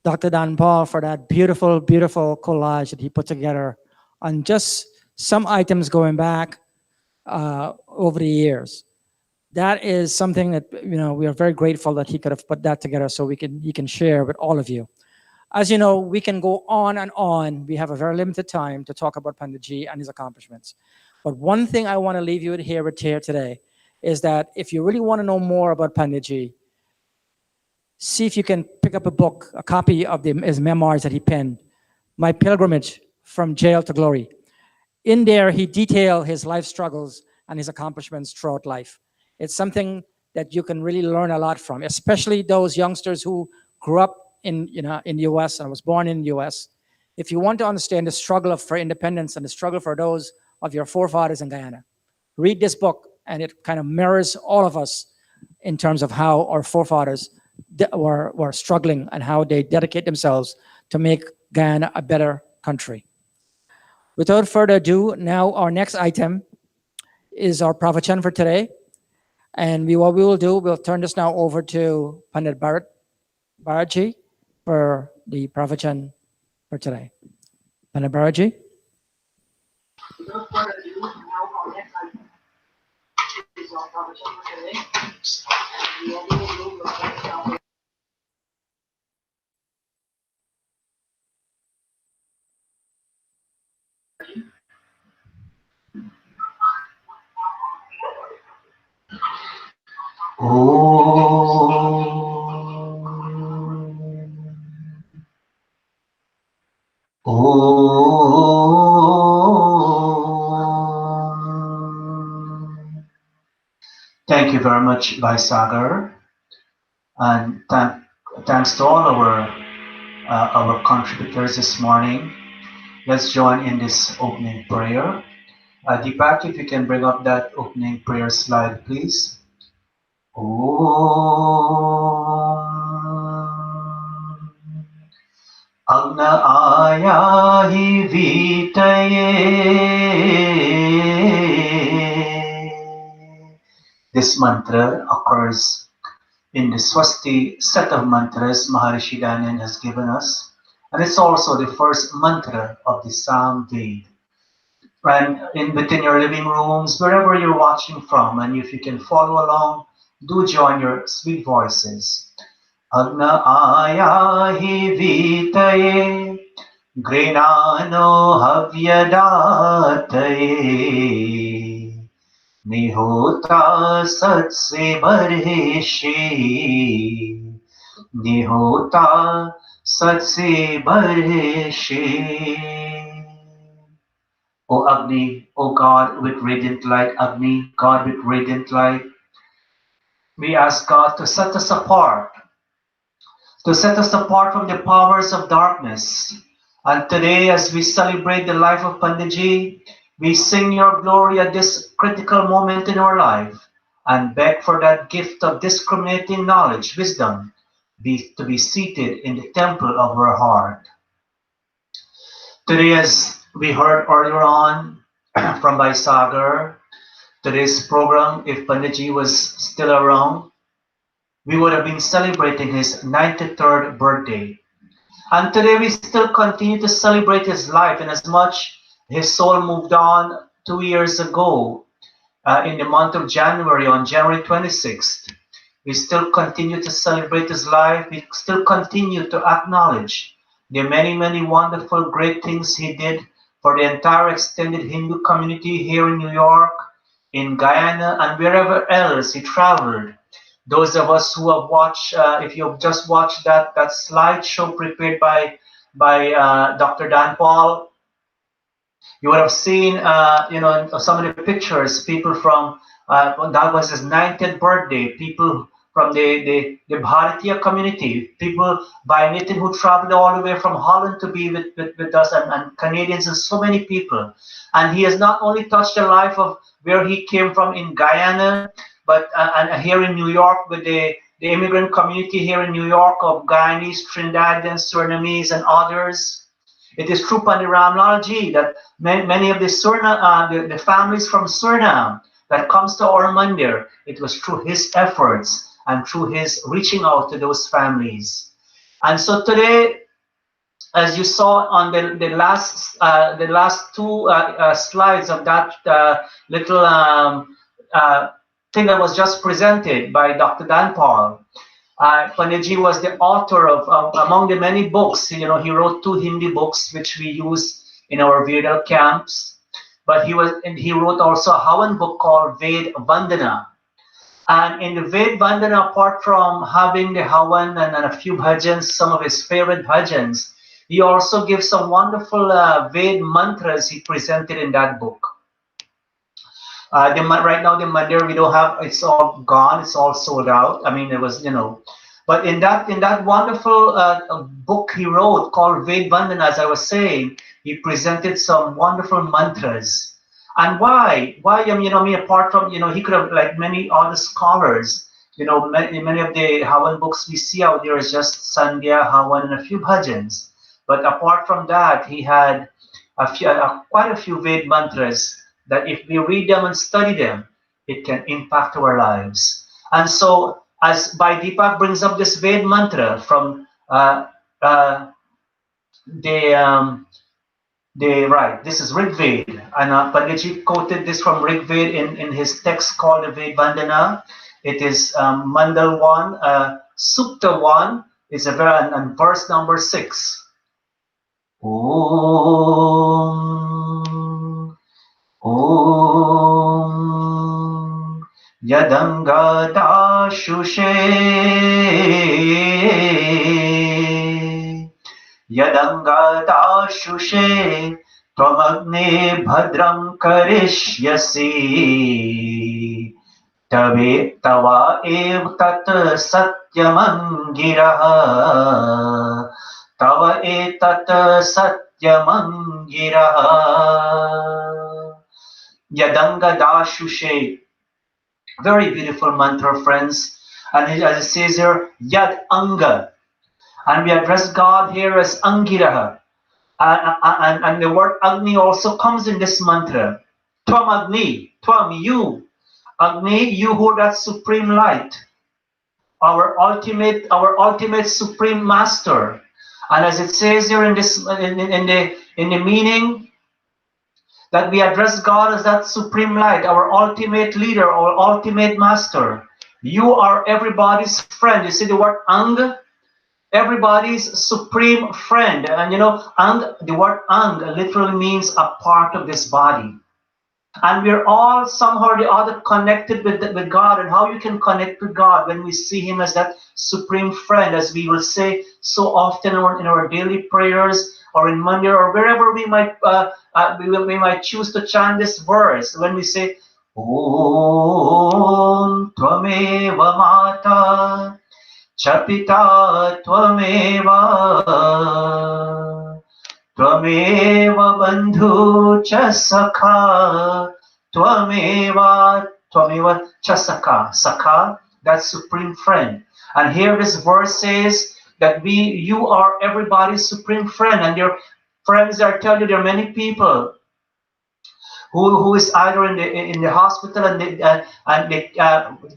Dr. Dan Paul for that beautiful, beautiful collage that he put together on just some items going back over the years. That is something that, we are very grateful that he could have put that together so he can share with all of you. As you know, we can go on and on. We have a very limited time to talk about Panditji and his accomplishments. But one thing I want to leave you with here today is that if you really want to know more about Panditji, see if you can pick up a book, a copy of his memoirs that he penned, My Pilgrimage from Jail to Glory. In there, he detailed his life struggles and his accomplishments throughout life. It's something that you can really learn a lot from, especially those youngsters who grew up in the U.S. and was born in the U.S. If you want to understand the struggle for independence and the struggle for those of your forefathers in Guyana, read this book, and it kind of mirrors all of us in terms of how our forefathers were struggling and how they dedicate themselves to make Guyana a better country. Without further ado, now our next item is our pravachan for today. And what we will do, we'll turn this now over to Pandit Bharatji for the pravachan for today. Pandit Bharatji. Without further ado, now our next item is our pravachan for today. The editing room will turn this now. Thank you very much, Sagar, and thanks to all our contributors this morning. Let's join in this opening prayer. Deepak, if you can bring up that opening prayer slide, please. Agna aya hi vitaye. This mantra occurs in the Swasti set of mantras Maharishi Dayanand has given us, and it's also the first mantra of the Sam Ved. And within your living rooms, wherever you're watching from, and if you can follow along, do join your sweet voices. Agna aya hi vitaye, grenano havyadataye, nihota satse barheshi, nihota satse barheshi. O Agni, O God with radiant light, Agni, God with radiant light, we ask God to set us apart from the powers of darkness. And today, as we celebrate the life of Panditji, we sing your glory at this critical moment in our life and beg for that gift of discriminating knowledge, wisdom, to be seated in the temple of our heart. Today, as we heard earlier on from Sagar, today's program, if Panditji was still around, we would have been celebrating his 93rd birthday. And today we still continue to celebrate his life, in as much his soul moved on 2 years ago in the month of January, on January 26th. We still continue to celebrate his life. We still continue to acknowledge the many, many wonderful, great things he did for the entire extended Hindu community here in New York, in Guyana, and wherever else he traveled. Those of us who have watched, if you've just watched that slideshow prepared by Dr. Dan Paul, you would have seen, some of the pictures, people from, that was his 90th birthday, people from the Bharatiya community, people by Nitin who traveled all the way from Holland to be with us, and Canadians, and so many people. And he has not only touched the life of where he came from in Guyana, but and here in New York with the immigrant community here in New York of Guyanese, Trinidadians, Surinamese, and others. It is true, Pandit Ramlalji, that many of the families from Suriname, that comes to our mandir, it was through his efforts and through his reaching out to those families. And so today, as you saw on the last two slides of that little thing that was just presented by Dr. Dan Paul, Panditji was the author of among the many books. He wrote 2 Hindi books which we use in our Vedal camps. But he wrote also a Havan book called Ved Vandana. And in the Ved Vandana, apart from having the Havan and a few bhajans, some of his favorite bhajans, he also gives some wonderful Ved mantras he presented in that book. Right now the mandir we don't have, it's all gone, it's all sold out. I mean, it was, but in that wonderful book he wrote called Ved Vandana, as I was saying, he presented some wonderful mantras. And why? Apart from, he could have, like many other scholars, many of the Havan books we see out there is just Sandhya, Havan, and a few bhajans. But apart from that, he had quite a few Ved mantras that if we read them and study them, it can impact our lives. And so, as Bhai Deepak brings up this Ved mantra from this is Rig Ved, and Panditji quoted this from Rig Ved in his text called the Ved Vandana. It is Mandal 1, Sukta 1, is and verse number 6. Om Yadanga Shushe Yadanga Shushe Twamagne Bhadram Karishyasi Tabe Tava Ev Tat Satyamangiraha Tava Etat Satyamangiraha Yadanga Dashushe. Very beautiful mantra, friends. And as it says here, Yad Anga. And we address God here as Angiraha. And the word Agni also comes in this mantra. Tvam Agni, Tvam, you. Agni, you who are that supreme light. Our ultimate supreme master. And as it says here in this in the meaning, that we address God as that supreme light, our ultimate leader, our ultimate master. You are everybody's friend. You see the word Ang? Everybody's supreme friend. And Ang, the word Ang literally means a part of this body. And we're all somehow or the other connected with God. And how you can connect with God when we see him as that supreme friend, as we will say so often in our daily prayers, or in mandir, or wherever we might choose to chant this verse, when we say Om Tvameva Mata Chapita Tvameva Tvameva Bandhu Chasakha Tvameva Chasakha. Sakha, that supreme friend. And here this verse says that you are everybody's supreme friend, and your friends are telling you there are many people who is either in the hospital and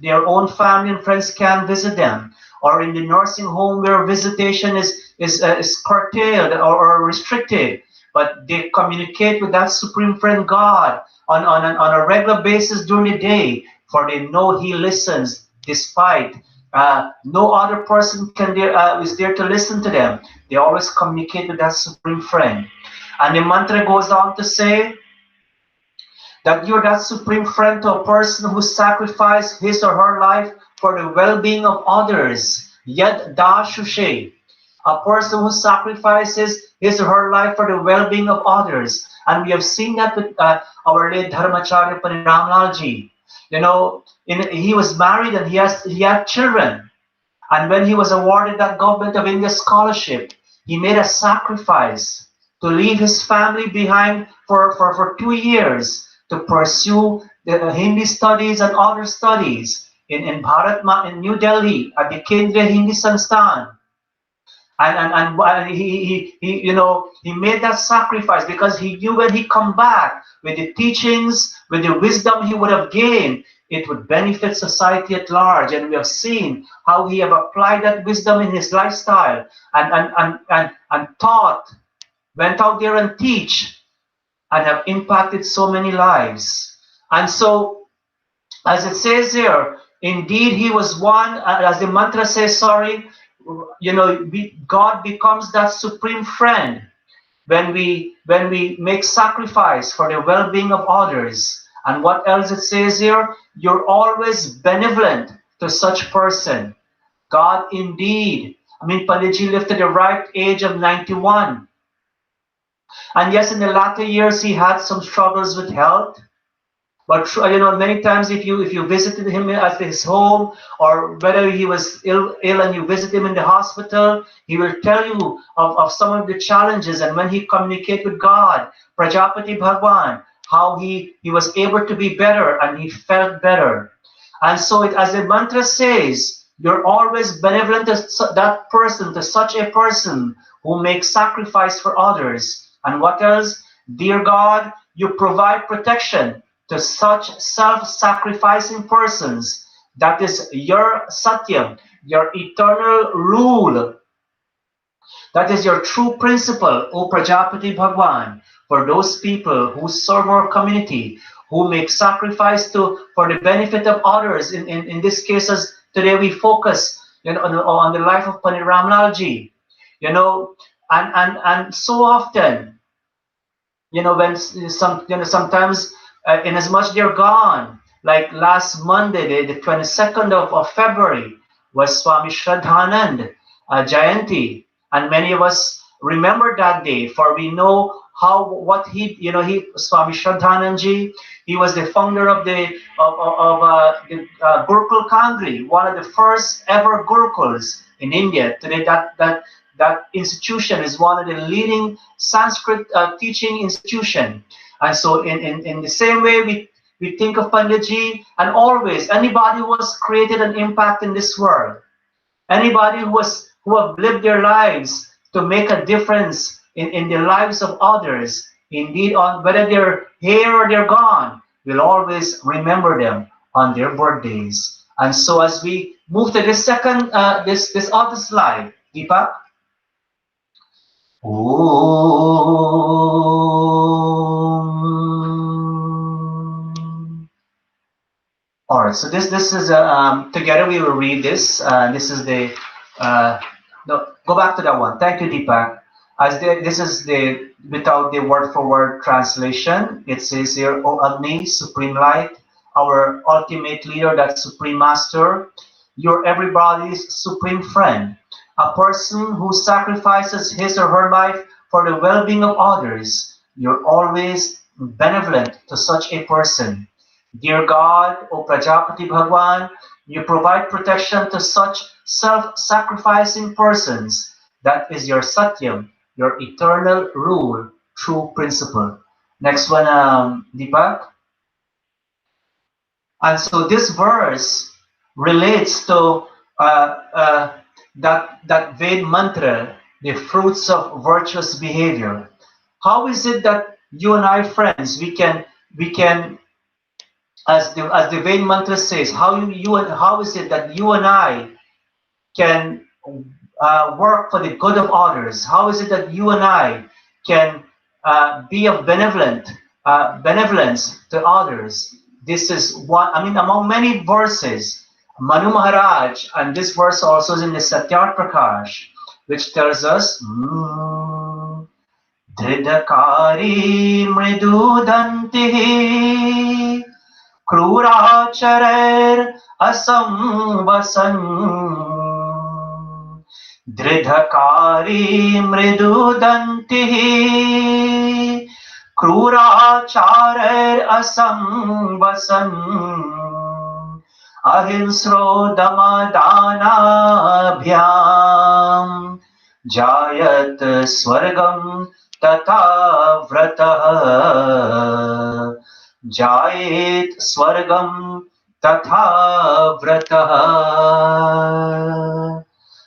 their own family and friends can't visit them, or in the nursing home where visitation is curtailed or restricted, but they communicate with that supreme friend God on a regular basis during the day, for they know he listens despite no other person is there to listen to them. They always communicate with that supreme friend. And the mantra goes on to say that you're that supreme friend to a person who sacrificed his or her life for the well-being of others. Yad Dashushe. A person who sacrifices his or her life for the well-being of others. And we have seen that with our late Dharmacharya Paniramlalji. He was married and he had children. And when he was awarded that Government of India scholarship, he made a sacrifice to leave his family behind for 2 years to pursue the Hindi studies and other studies in New Delhi at the Kendriya Hindi Sansthan. And he made that sacrifice because he knew when he come back with the teachings, with the wisdom he would have gained, it would benefit society at large. And we have seen how he have applied that wisdom in his lifestyle and taught, went out there and teach, and have impacted so many lives. And so, as it says here, indeed he was one, as the mantra says, God becomes that supreme friend when we make sacrifice for the well-being of others. And what else it says here? You're always benevolent to such person. God indeed. Panditji lived at the ripe age of 91. And yes, in the latter years he had some struggles with health. But many times if you visited him at his home, or whether he was ill and you visit him in the hospital, he will tell you of some of the challenges. And when he communicated with God, Prajapati Bhagwan, how he was able to be better and he felt better. And so as the mantra says, you're always benevolent to that person, to such a person who makes sacrifice for others. And what else? Dear God, you provide protection to such self-sacrificing persons. That is your Satyam, your eternal rule. That is your true principle, O Prajapati Bhagwan, for those people who serve our community, who make sacrifice for the benefit of others. In this case, as today we focus on the life of Pandit Ramlalji, and so often, when sometimes, in as much they're gone, like last Monday, the 22nd of February, was Swami Shraddhanand Jayanti, and many of us remember that day, for we know Swami Shraddhanandji, he was the founder of the Gurukul Kangri, one of the first ever Gurukuls in India. Today, that institution is one of the leading Sanskrit teaching institution. And so in the same way we think of Panditji, and always anybody who has created an impact in this world, anybody who have lived their lives to make a difference in the lives of others, indeed, on whether they're here or they're gone, we'll always remember them on their birthdays. And so as we move to this second, this other slide, Deepak. All right, so this is together we will read this. This is the no, go back to that one. Thank you, Deepak. This is the without the word for word translation. It says here, O Agni, Supreme Light, our ultimate leader, that Supreme Master, you're everybody's supreme friend. A person who sacrifices his or her life for the well-being of others. You're always benevolent to such a person. Dear God, O Prajapati Bhagwan, you provide protection to such self-sacrificing persons. That is your Satyam, your eternal rule, true principle. Next one, Deepak. And so this verse relates to that Ved mantra, the fruits of virtuous behavior. How is it that you and I, friends, we can, as the Ved mantra says, how is it that you and I can work for the good of others? How is it that you and I can be of benevolence to others? This is one, among many verses, Manu Maharaj, and this verse also is in the Satyart Prakash, which tells us, Dridakari mridudantihi kruracharer asamvasan. Dridakari mridudantihi kruracharer asamvasan. Ahinsro damadhanabhyam jayat swargam tata vratah. Jayet swargam tatha vratah.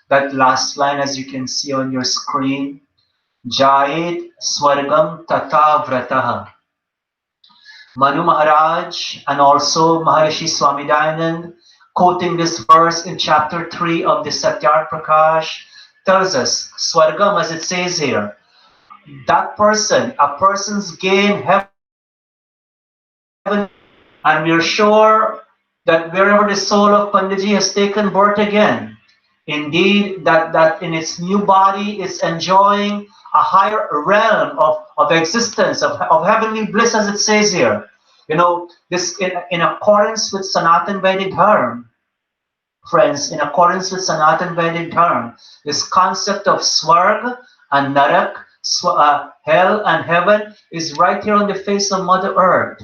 that last line, as you can see on your screen, Jayet Swargam Tata Vrataha. Manu Maharaj and also Maharishi Swami Dayanand, quoting this verse in chapter 3 of the Satyar Prakash, tells us, Swargam, as it says here, that person, a person's gain heaven, and we are sure that wherever the soul of Panditji has taken birth again, indeed, that in its new body is enjoying a higher realm of existence, of heavenly bliss, as it says here. You know, this in accordance with Sanatan Vedic Dharma, friends, in accordance with Sanatan Vedic Dharma, this concept of Swarg and Narak, hell and heaven, is right here on the face of Mother Earth.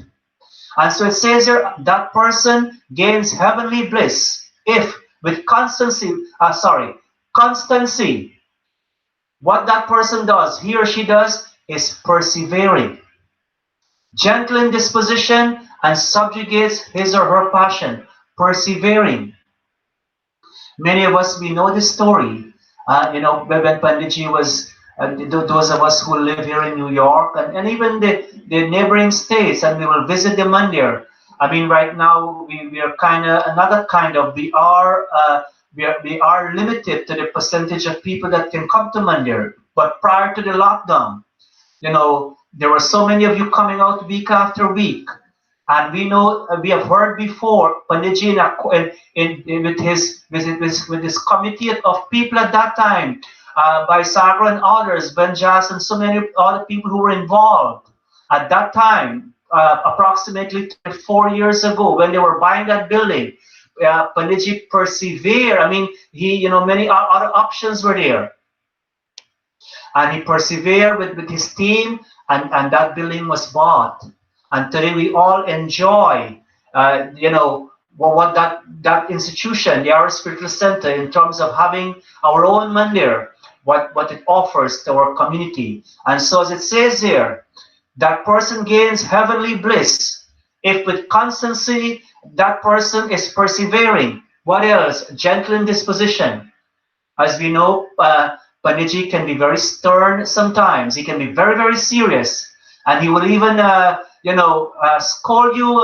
And so it says here, that person gains heavenly bliss if with constancy, what that person does, he or she does, is persevering, gentle in disposition, and subjugates his or her passion, persevering. Many of us, we know this story. You know, when Panditji was, those of us who live here in New York and even the neighboring states, and we will visit the mandir. I mean, right now we are kind of another kind of, we are limited to the percentage of people that can come to mandir. But prior to the lockdown, you know, there were so many of you coming out week after week. And we know, we have heard before, Panditji with his committee of people at that time, by Sagar and others, Benjas and so many other people who were involved at that time, approximately 4 years ago, when they were buying that building. Panditji persevered. I mean, he, you know, many other options were there. And he persevered with his team, and that building was bought. And today we all enjoy, you know, what that institution, the Arya Spiritual Center, in terms of having our own mandir, what it offers to our community. And so as it says here, that person gains heavenly bliss if with constancy that person is persevering. What else? Gentle in disposition. As we know, Panditji can be very stern sometimes. He can be very, very serious. And he will even, you know, scold you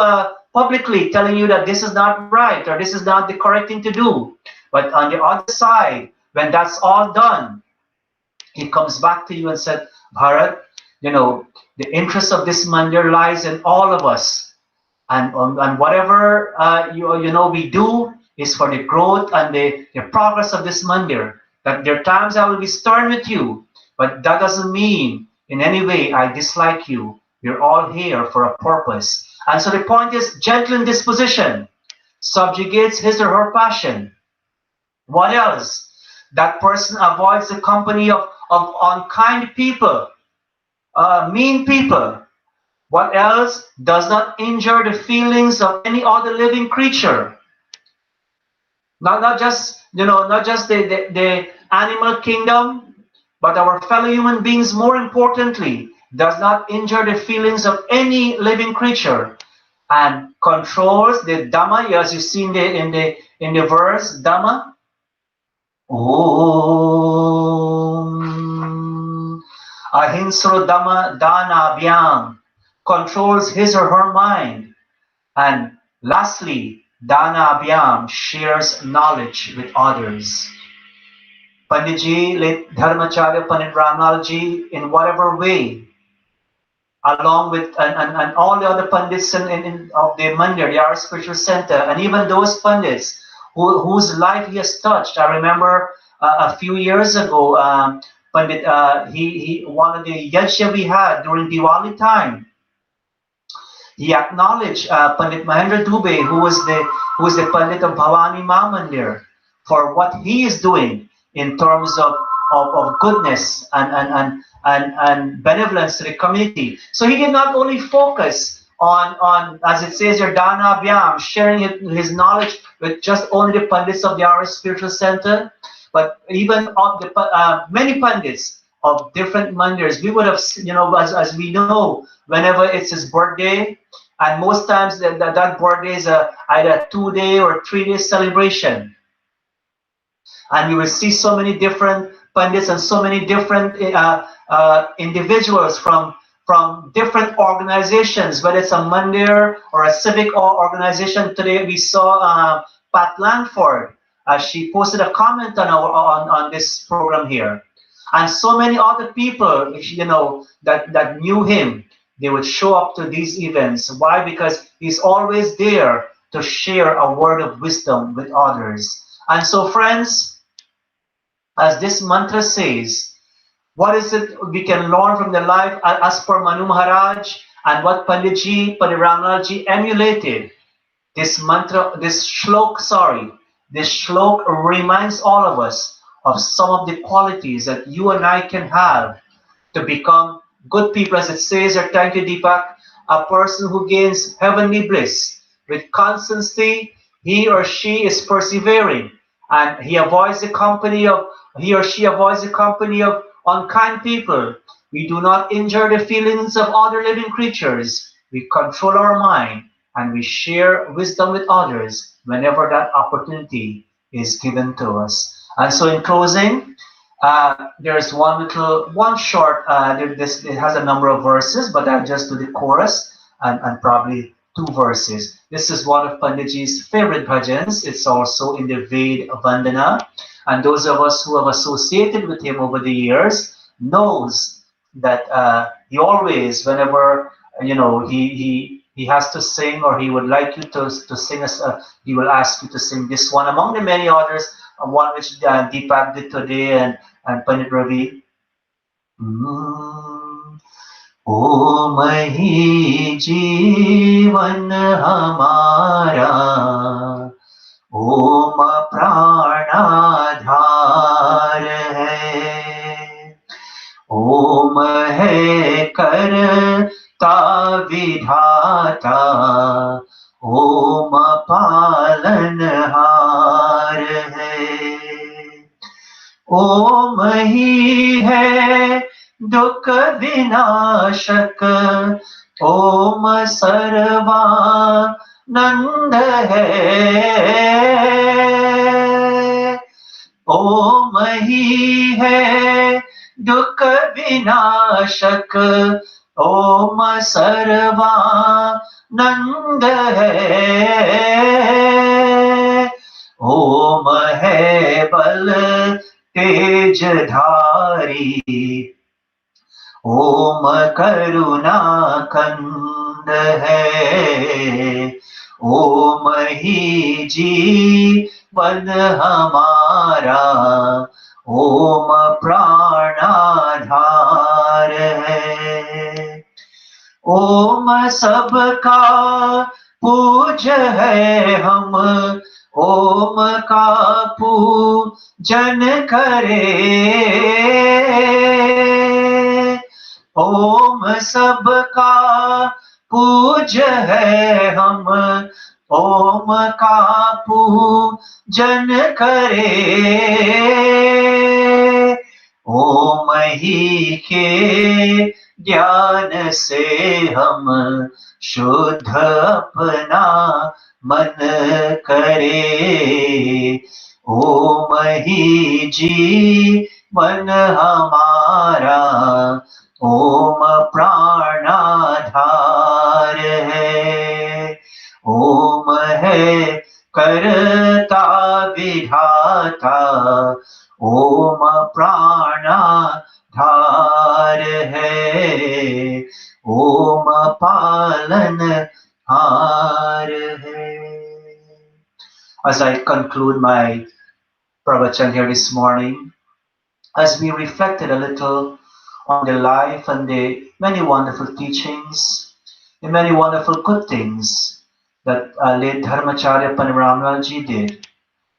publicly, telling you that this is not right or this is not the correct thing to do. But on the other side, when that's all done, he comes back to you and said, Bharat, you know, the interest of this mandir lies in all of us. And whatever, you know, we do is for the growth and the progress of this mandir. That there are times I will be stern with you, but that doesn't mean in any way I dislike you. We're all here for a purpose. And so the point is, gentle in disposition, subjugates his or her passion. What else? That person avoids the company of unkind people, mean people. What else? Does not injure the feelings of any other living creature. Not just, you know, not just the animal kingdom, but our fellow human beings, more importantly, does not injure the feelings of any living creature, and controls the Dhamma, as you see in the verse, Dhamma. Om Ahinsro Dhamma Dhanabhyam, controls his or her mind. And lastly, Dhanabhyam, shares knowledge with others. Panditji, late Dharmacharya Pandit Ramalji, in whatever way, along with and all the other pandits of the mandir, the Arya Spiritual Center, and even those pandits whose life he has touched. I remember a few years ago, Pandit, he one of the yajna we had during Diwali time, he acknowledged Pandit Mahendra Dubey, who was the Pandit of Bhavani Ma Mandir, for what he is doing in terms of goodness and benevolence to the community. So he did not only focus on as it says here, Dana Abhyam, sharing his knowledge with just only the Pandits of the Arya Spiritual Center, but even of the many Pandits of different mandirs. We would have, you know, as we know, whenever it's his birthday, and most times that birthday is either a 2-day or 3-day celebration. And you will see so many different pundits and so many different individuals from different organizations, whether it's a Mandir or a civic organization. Today we saw Pat Lanford. She posted a comment on this program here. And so many other people, that knew him, they would show up to these events. Why? Because he's always there to share a word of wisdom with others. And so, friends, as this mantra says, what is it we can learn from the life as per Manu Maharaj and what Panditji, Pandit Ramlalji emulated? This mantra, this shlok reminds all of us of some of the qualities that you and I can have to become good people. As it says, or thank you, Deepak, a person who gains heavenly bliss with constancy, he or she is persevering, and he or she avoids the company of unkind people. We do not injure the feelings of other living creatures. We control our mind and we share wisdom with others whenever that opportunity is given to us. And so, in closing, there's one short, it has a number of verses, but I'll just do the chorus and probably two verses. This is one of Panditji's favorite bhajans. It's also in the Ved Vandana. And those of us who have associated with him over the years knows that he always, whenever he has to sing, or he would like you to sing he will ask you to sing this one among the many others, one which Deepak did today and Pandit Ravi. O mahi जीवन हमारा ओम प्राणाधार है ओम है करता विधाता ओम पालनहार है ओम ही है दुख विनाशक ओम सर्वानंद है ओम ही है दुख विनाशक ओम सर्वानंद है ओम है बल तेजधारी ओम करुणा कंद है ओम ही जीवन हमारा ओम प्राणाधार है ओम सबका पूज है हम ओम का पूजन करे ओम सबका पूज है हम ओम का पूजन करे ओम ही के ज्ञान से हम शुद्ध अपना मन करे ओम ही जीवन हमारा ओम प्राणाधार है ओम है करता विधाता ओम प्राणाधार है ओम पालनहार है. As I conclude my pravachan here this morning, as we reflected a little on the life and the many wonderful teachings, the many wonderful good things that late Dharmacharya Pandit Ramlalji did.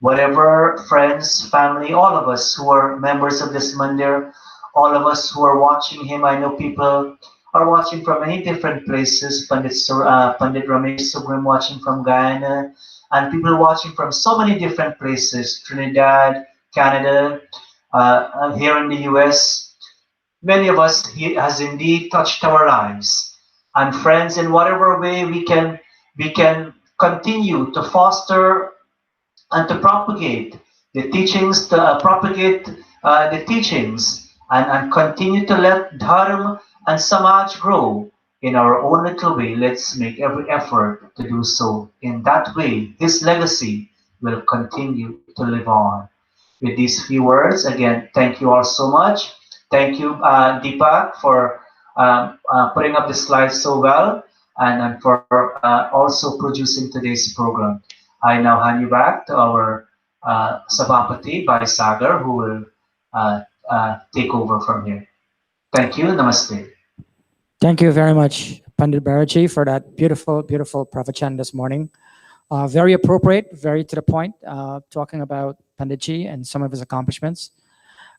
Whatever friends, family, all of us who are members of this mandir, all of us who are watching him, I know people are watching from many different places. Pandit Ramesh Sugrim watching from Guyana, and people watching from so many different places, Trinidad, Canada, here in the US. Many of us, he has indeed touched our lives. And friends, in whatever way we can continue to foster and to propagate the teachings, to propagate the teachings, and continue to let Dharma and Samaj grow in our own little way. Let's make every effort to do so. In that way, his legacy will continue to live on. With these few words, again, thank you all so much. Thank you, Deepak, for putting up the slides so well, and for also producing today's program. I now hand you back to our Sabapati by Sagar, who will take over from here. Thank you. Namaste. Thank you very much, Pandit Baraji, for that beautiful, beautiful pravachan this morning. Very appropriate, very to the point, talking about Panditji and some of his accomplishments.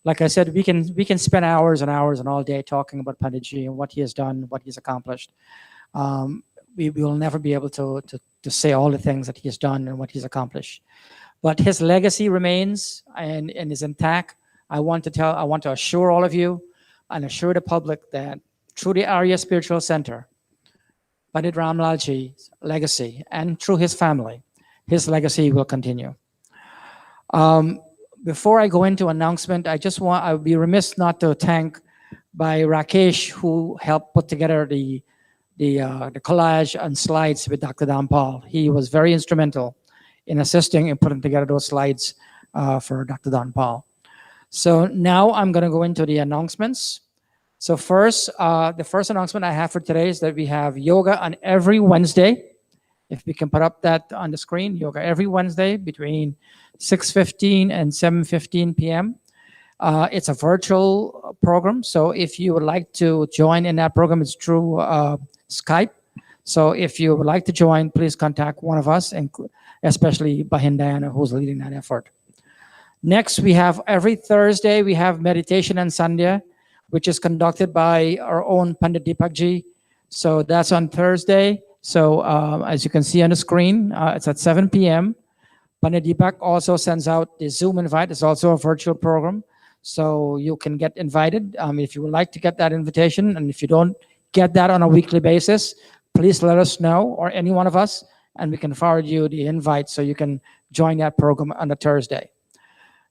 Like I said, we can spend hours and hours and all day talking about Panditji and what he has done, what he's accomplished. We will never be able to say all the things that he has done and what he's accomplished. But his legacy remains and is intact. I want to assure all of you and assure the public that through the Arya Spiritual Center, Pandit Ramlalji's legacy, and through his family, his legacy will continue. Before I go into announcement, I would be remiss not to thank by Rakesh, who helped put together the collage and slides with Dr. Dan Paul. He was very instrumental in assisting in putting together those slides for Dr. Dan Paul. So now I'm going to go into the announcements. So first, the first announcement I have for today is that we have yoga on every Wednesday. If we can put up that on the screen, yoga every Wednesday between 6:15 and 7:15 p.m. It's a virtual program, so if you would like to join in that program, it's through Skype. So if you would like to join, please contact one of us, and especially Bahindayana, who's leading that effort. Next, we have every Thursday, we have meditation and Sandhya, which is conducted by our own Pandit Deepakji. So that's on Thursday. So as you can see on the screen, it's at 7 p.m. Pandit Deepak also sends out the Zoom invite. It's also a virtual program. So you can get invited if you would like to get that invitation. And if you don't get that on a weekly basis, please let us know, or any one of us, and we can forward you the invite so you can join that program on a Thursday.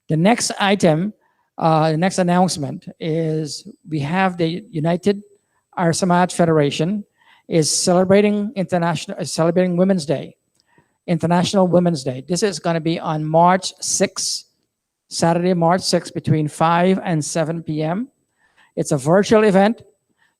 The next item, the next announcement is we have the United Arya Samaj Federation is celebrating Women's Day, International Women's Day. This is going to be on March 6th, Saturday, March 6th, between 5 and 7 p.m. It's a virtual event.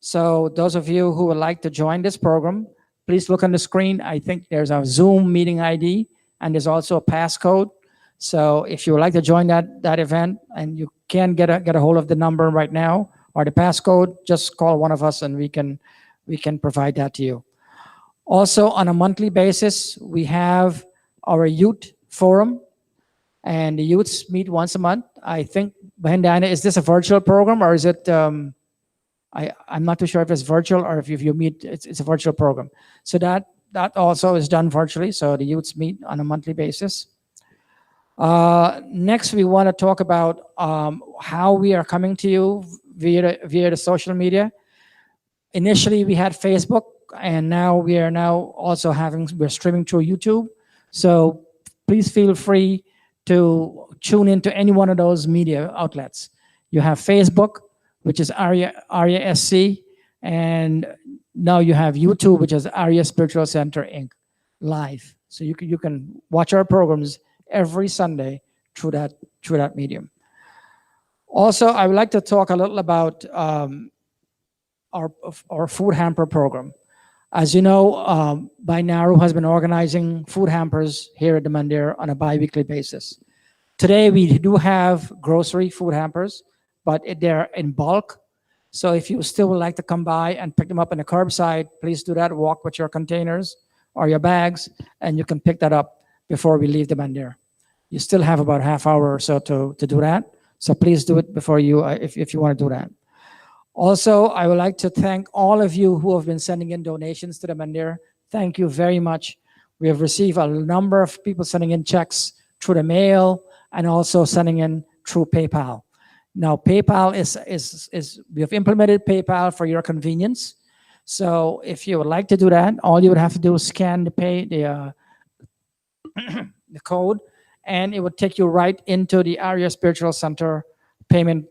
So those of you who would like to join this program, please look on the screen. I think there's a Zoom meeting ID, and there's also a passcode. So if you would like to join that event and you can get a hold of the number right now or the passcode, just call one of us and we can provide that to you. Also, on a monthly basis, we have our youth forum, and the youths meet once a month. I think, Bahindayana, is this a virtual program, or is it? I'm not too sure if it's virtual or if you meet, it's a virtual program. So that also is done virtually. So the youths meet on a monthly basis. Next, we want to talk about how we are coming to you via the social media. Initially, we had Facebook, and now we're also we're streaming through YouTube. So please feel free to tune into any one of those media outlets. You have Facebook, which is Arya SC, and now you have YouTube, which is Arya Spiritual Center Inc. live. So you can watch our programs every Sunday through that medium. Also, I would like to talk a little about our food hamper program. As you know, Naru has been organizing food hampers here at the Mandir on a bi-weekly basis. Today, we do have grocery food hampers, but they're in bulk. So if you still would like to come by and pick them up on the curbside, please do that. Walk with your containers or your bags, and you can pick that up before we leave the Mandir. You still have about a half hour or so to do that. So please do it before you, if you want to do that. Also, I would like to thank all of you who have been sending in donations to the Mandir. Thank you very much. We have received a number of people sending in checks through the mail and also sending in through PayPal. Now, PayPal we have implemented PayPal for your convenience. So if you would like to do that, all you would have to do is scan the code, and it would take you right into the Arya Spiritual Center payment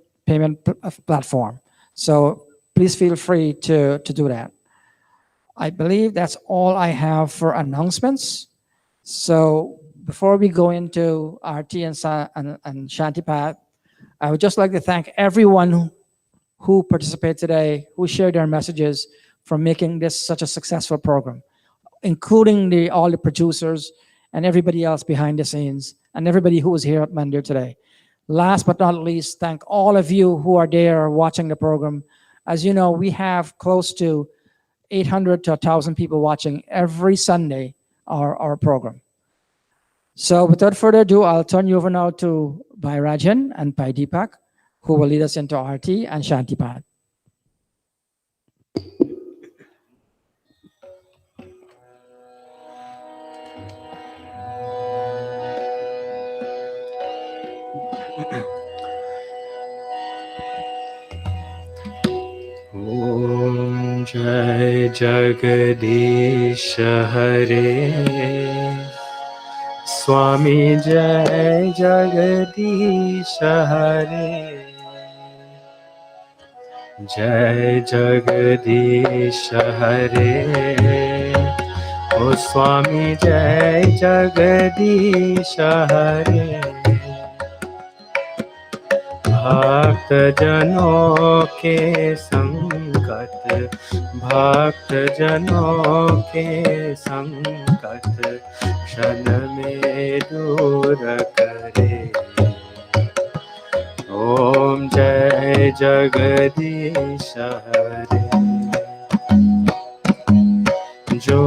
platform. So please feel free to do that. I believe that's all I have for announcements. So before we go into Arti and Shantipat, I would just like to thank everyone who participated today, who shared their messages for making this such a successful program, including all the producers and everybody else behind the scenes and everybody who was here at Mandir today. Last but not least, thank all of you who are there watching the program. As you know, we have close to 800 to 1,000 people watching every Sunday our program. So without further ado, I'll turn you over now to Bhai Rajan and Bhai Deepak, who will lead us into Arti and Shantipat. Om Jai Jagadish Hare Swami Jai Jagadish Hare Jai Jagadish Hare O Swami Jai Jagadish Hare भक्त जनों के संकट भक्त जनों के संकट क्षण में दूर करे ओम जय जगदीश हरे जो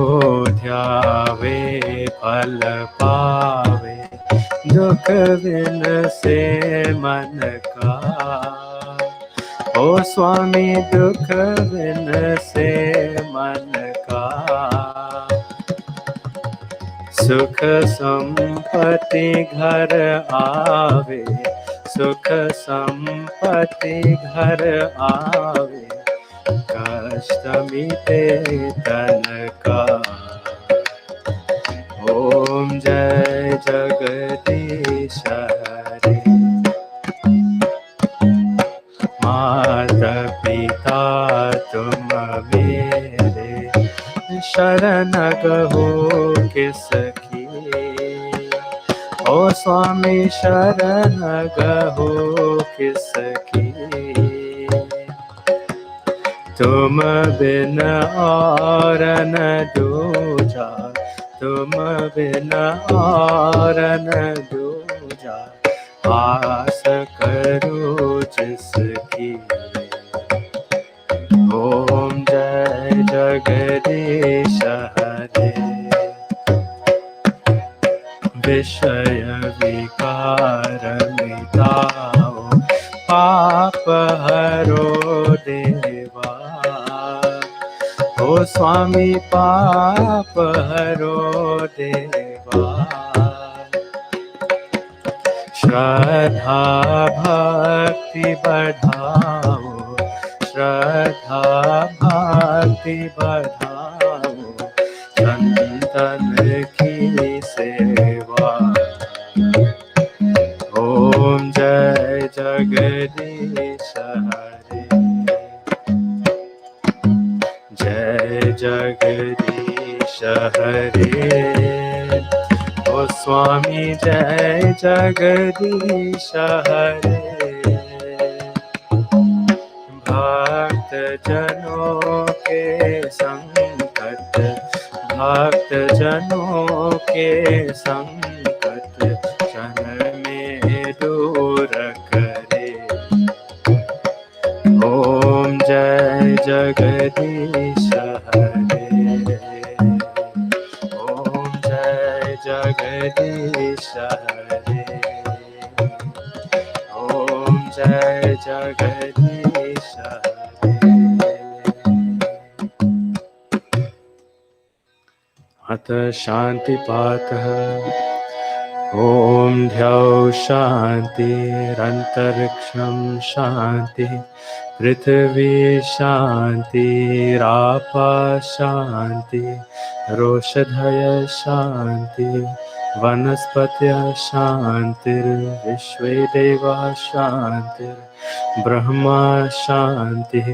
ध्यावे फल पावे दुख बिन से मन का ओ स्वामी दुख बिन से मन का सुख संपत्ति घर आवे सुख संपत्ति घर आवे कष्ट मिटे तन का ओम जय जगदीश हरे माता पिता तुम मेरे शरण गहो किसकी ओ स्वामी शरण गहो किसकी तुम बिन और न दूजा तुम बिन और न दूजा आस करो जिसकी ओम जय जगदीश हरे विषय विकार मिटाओ पाप हरो देवा ओ स्वामी पाप हरो देवा श्रद्धा भक्ति बढ़ाओ श्रद्धा भक्ति बढ़ाओ संतन की सेवा ओम जय जगदीश हरे जय जगदीश हरे ओ स्वामी जय जगदीश हरे भक्त जनों के संकट भक्त जनों के संकट क्षण में दूर करे ओम जय जगदीश हरे ओम जय जगदीश हरे ओम जय जगदीश हरे अथ शांतिपातः ओम ध्यौ शान्तिरन्तरिक्षं शान्ति पृथिवी शान्तिरापः शान्ति रोषधय शान्ति वनस्पतयः शान्तिर्विश्वे देवाः शान्तिर्ब्रह्मा शान्तिः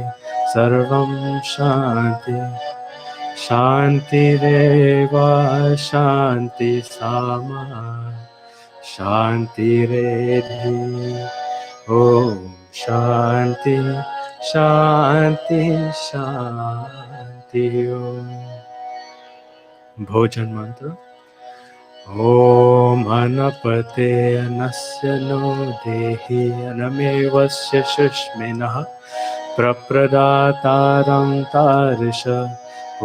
सर्वं शान्तिः शान्तिरेव शान्ति सामा शान्तिरेधि ॐ शान्ति शान्ति शान्ति भोजन मंत्र ॐ अनपते अनस्य नो देहि अनमेवस्य सुष्मिनः प्रप्रदातारं तार्ष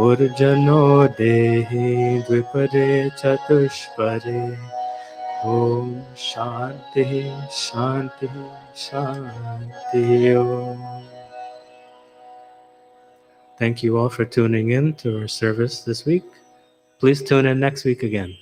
ऊर्जनो देहि द्विपरे चतुष्परे ॐ शान्ति शान्ति शान्ति Thank you all for tuning in to our service this week. Please tune in next week again.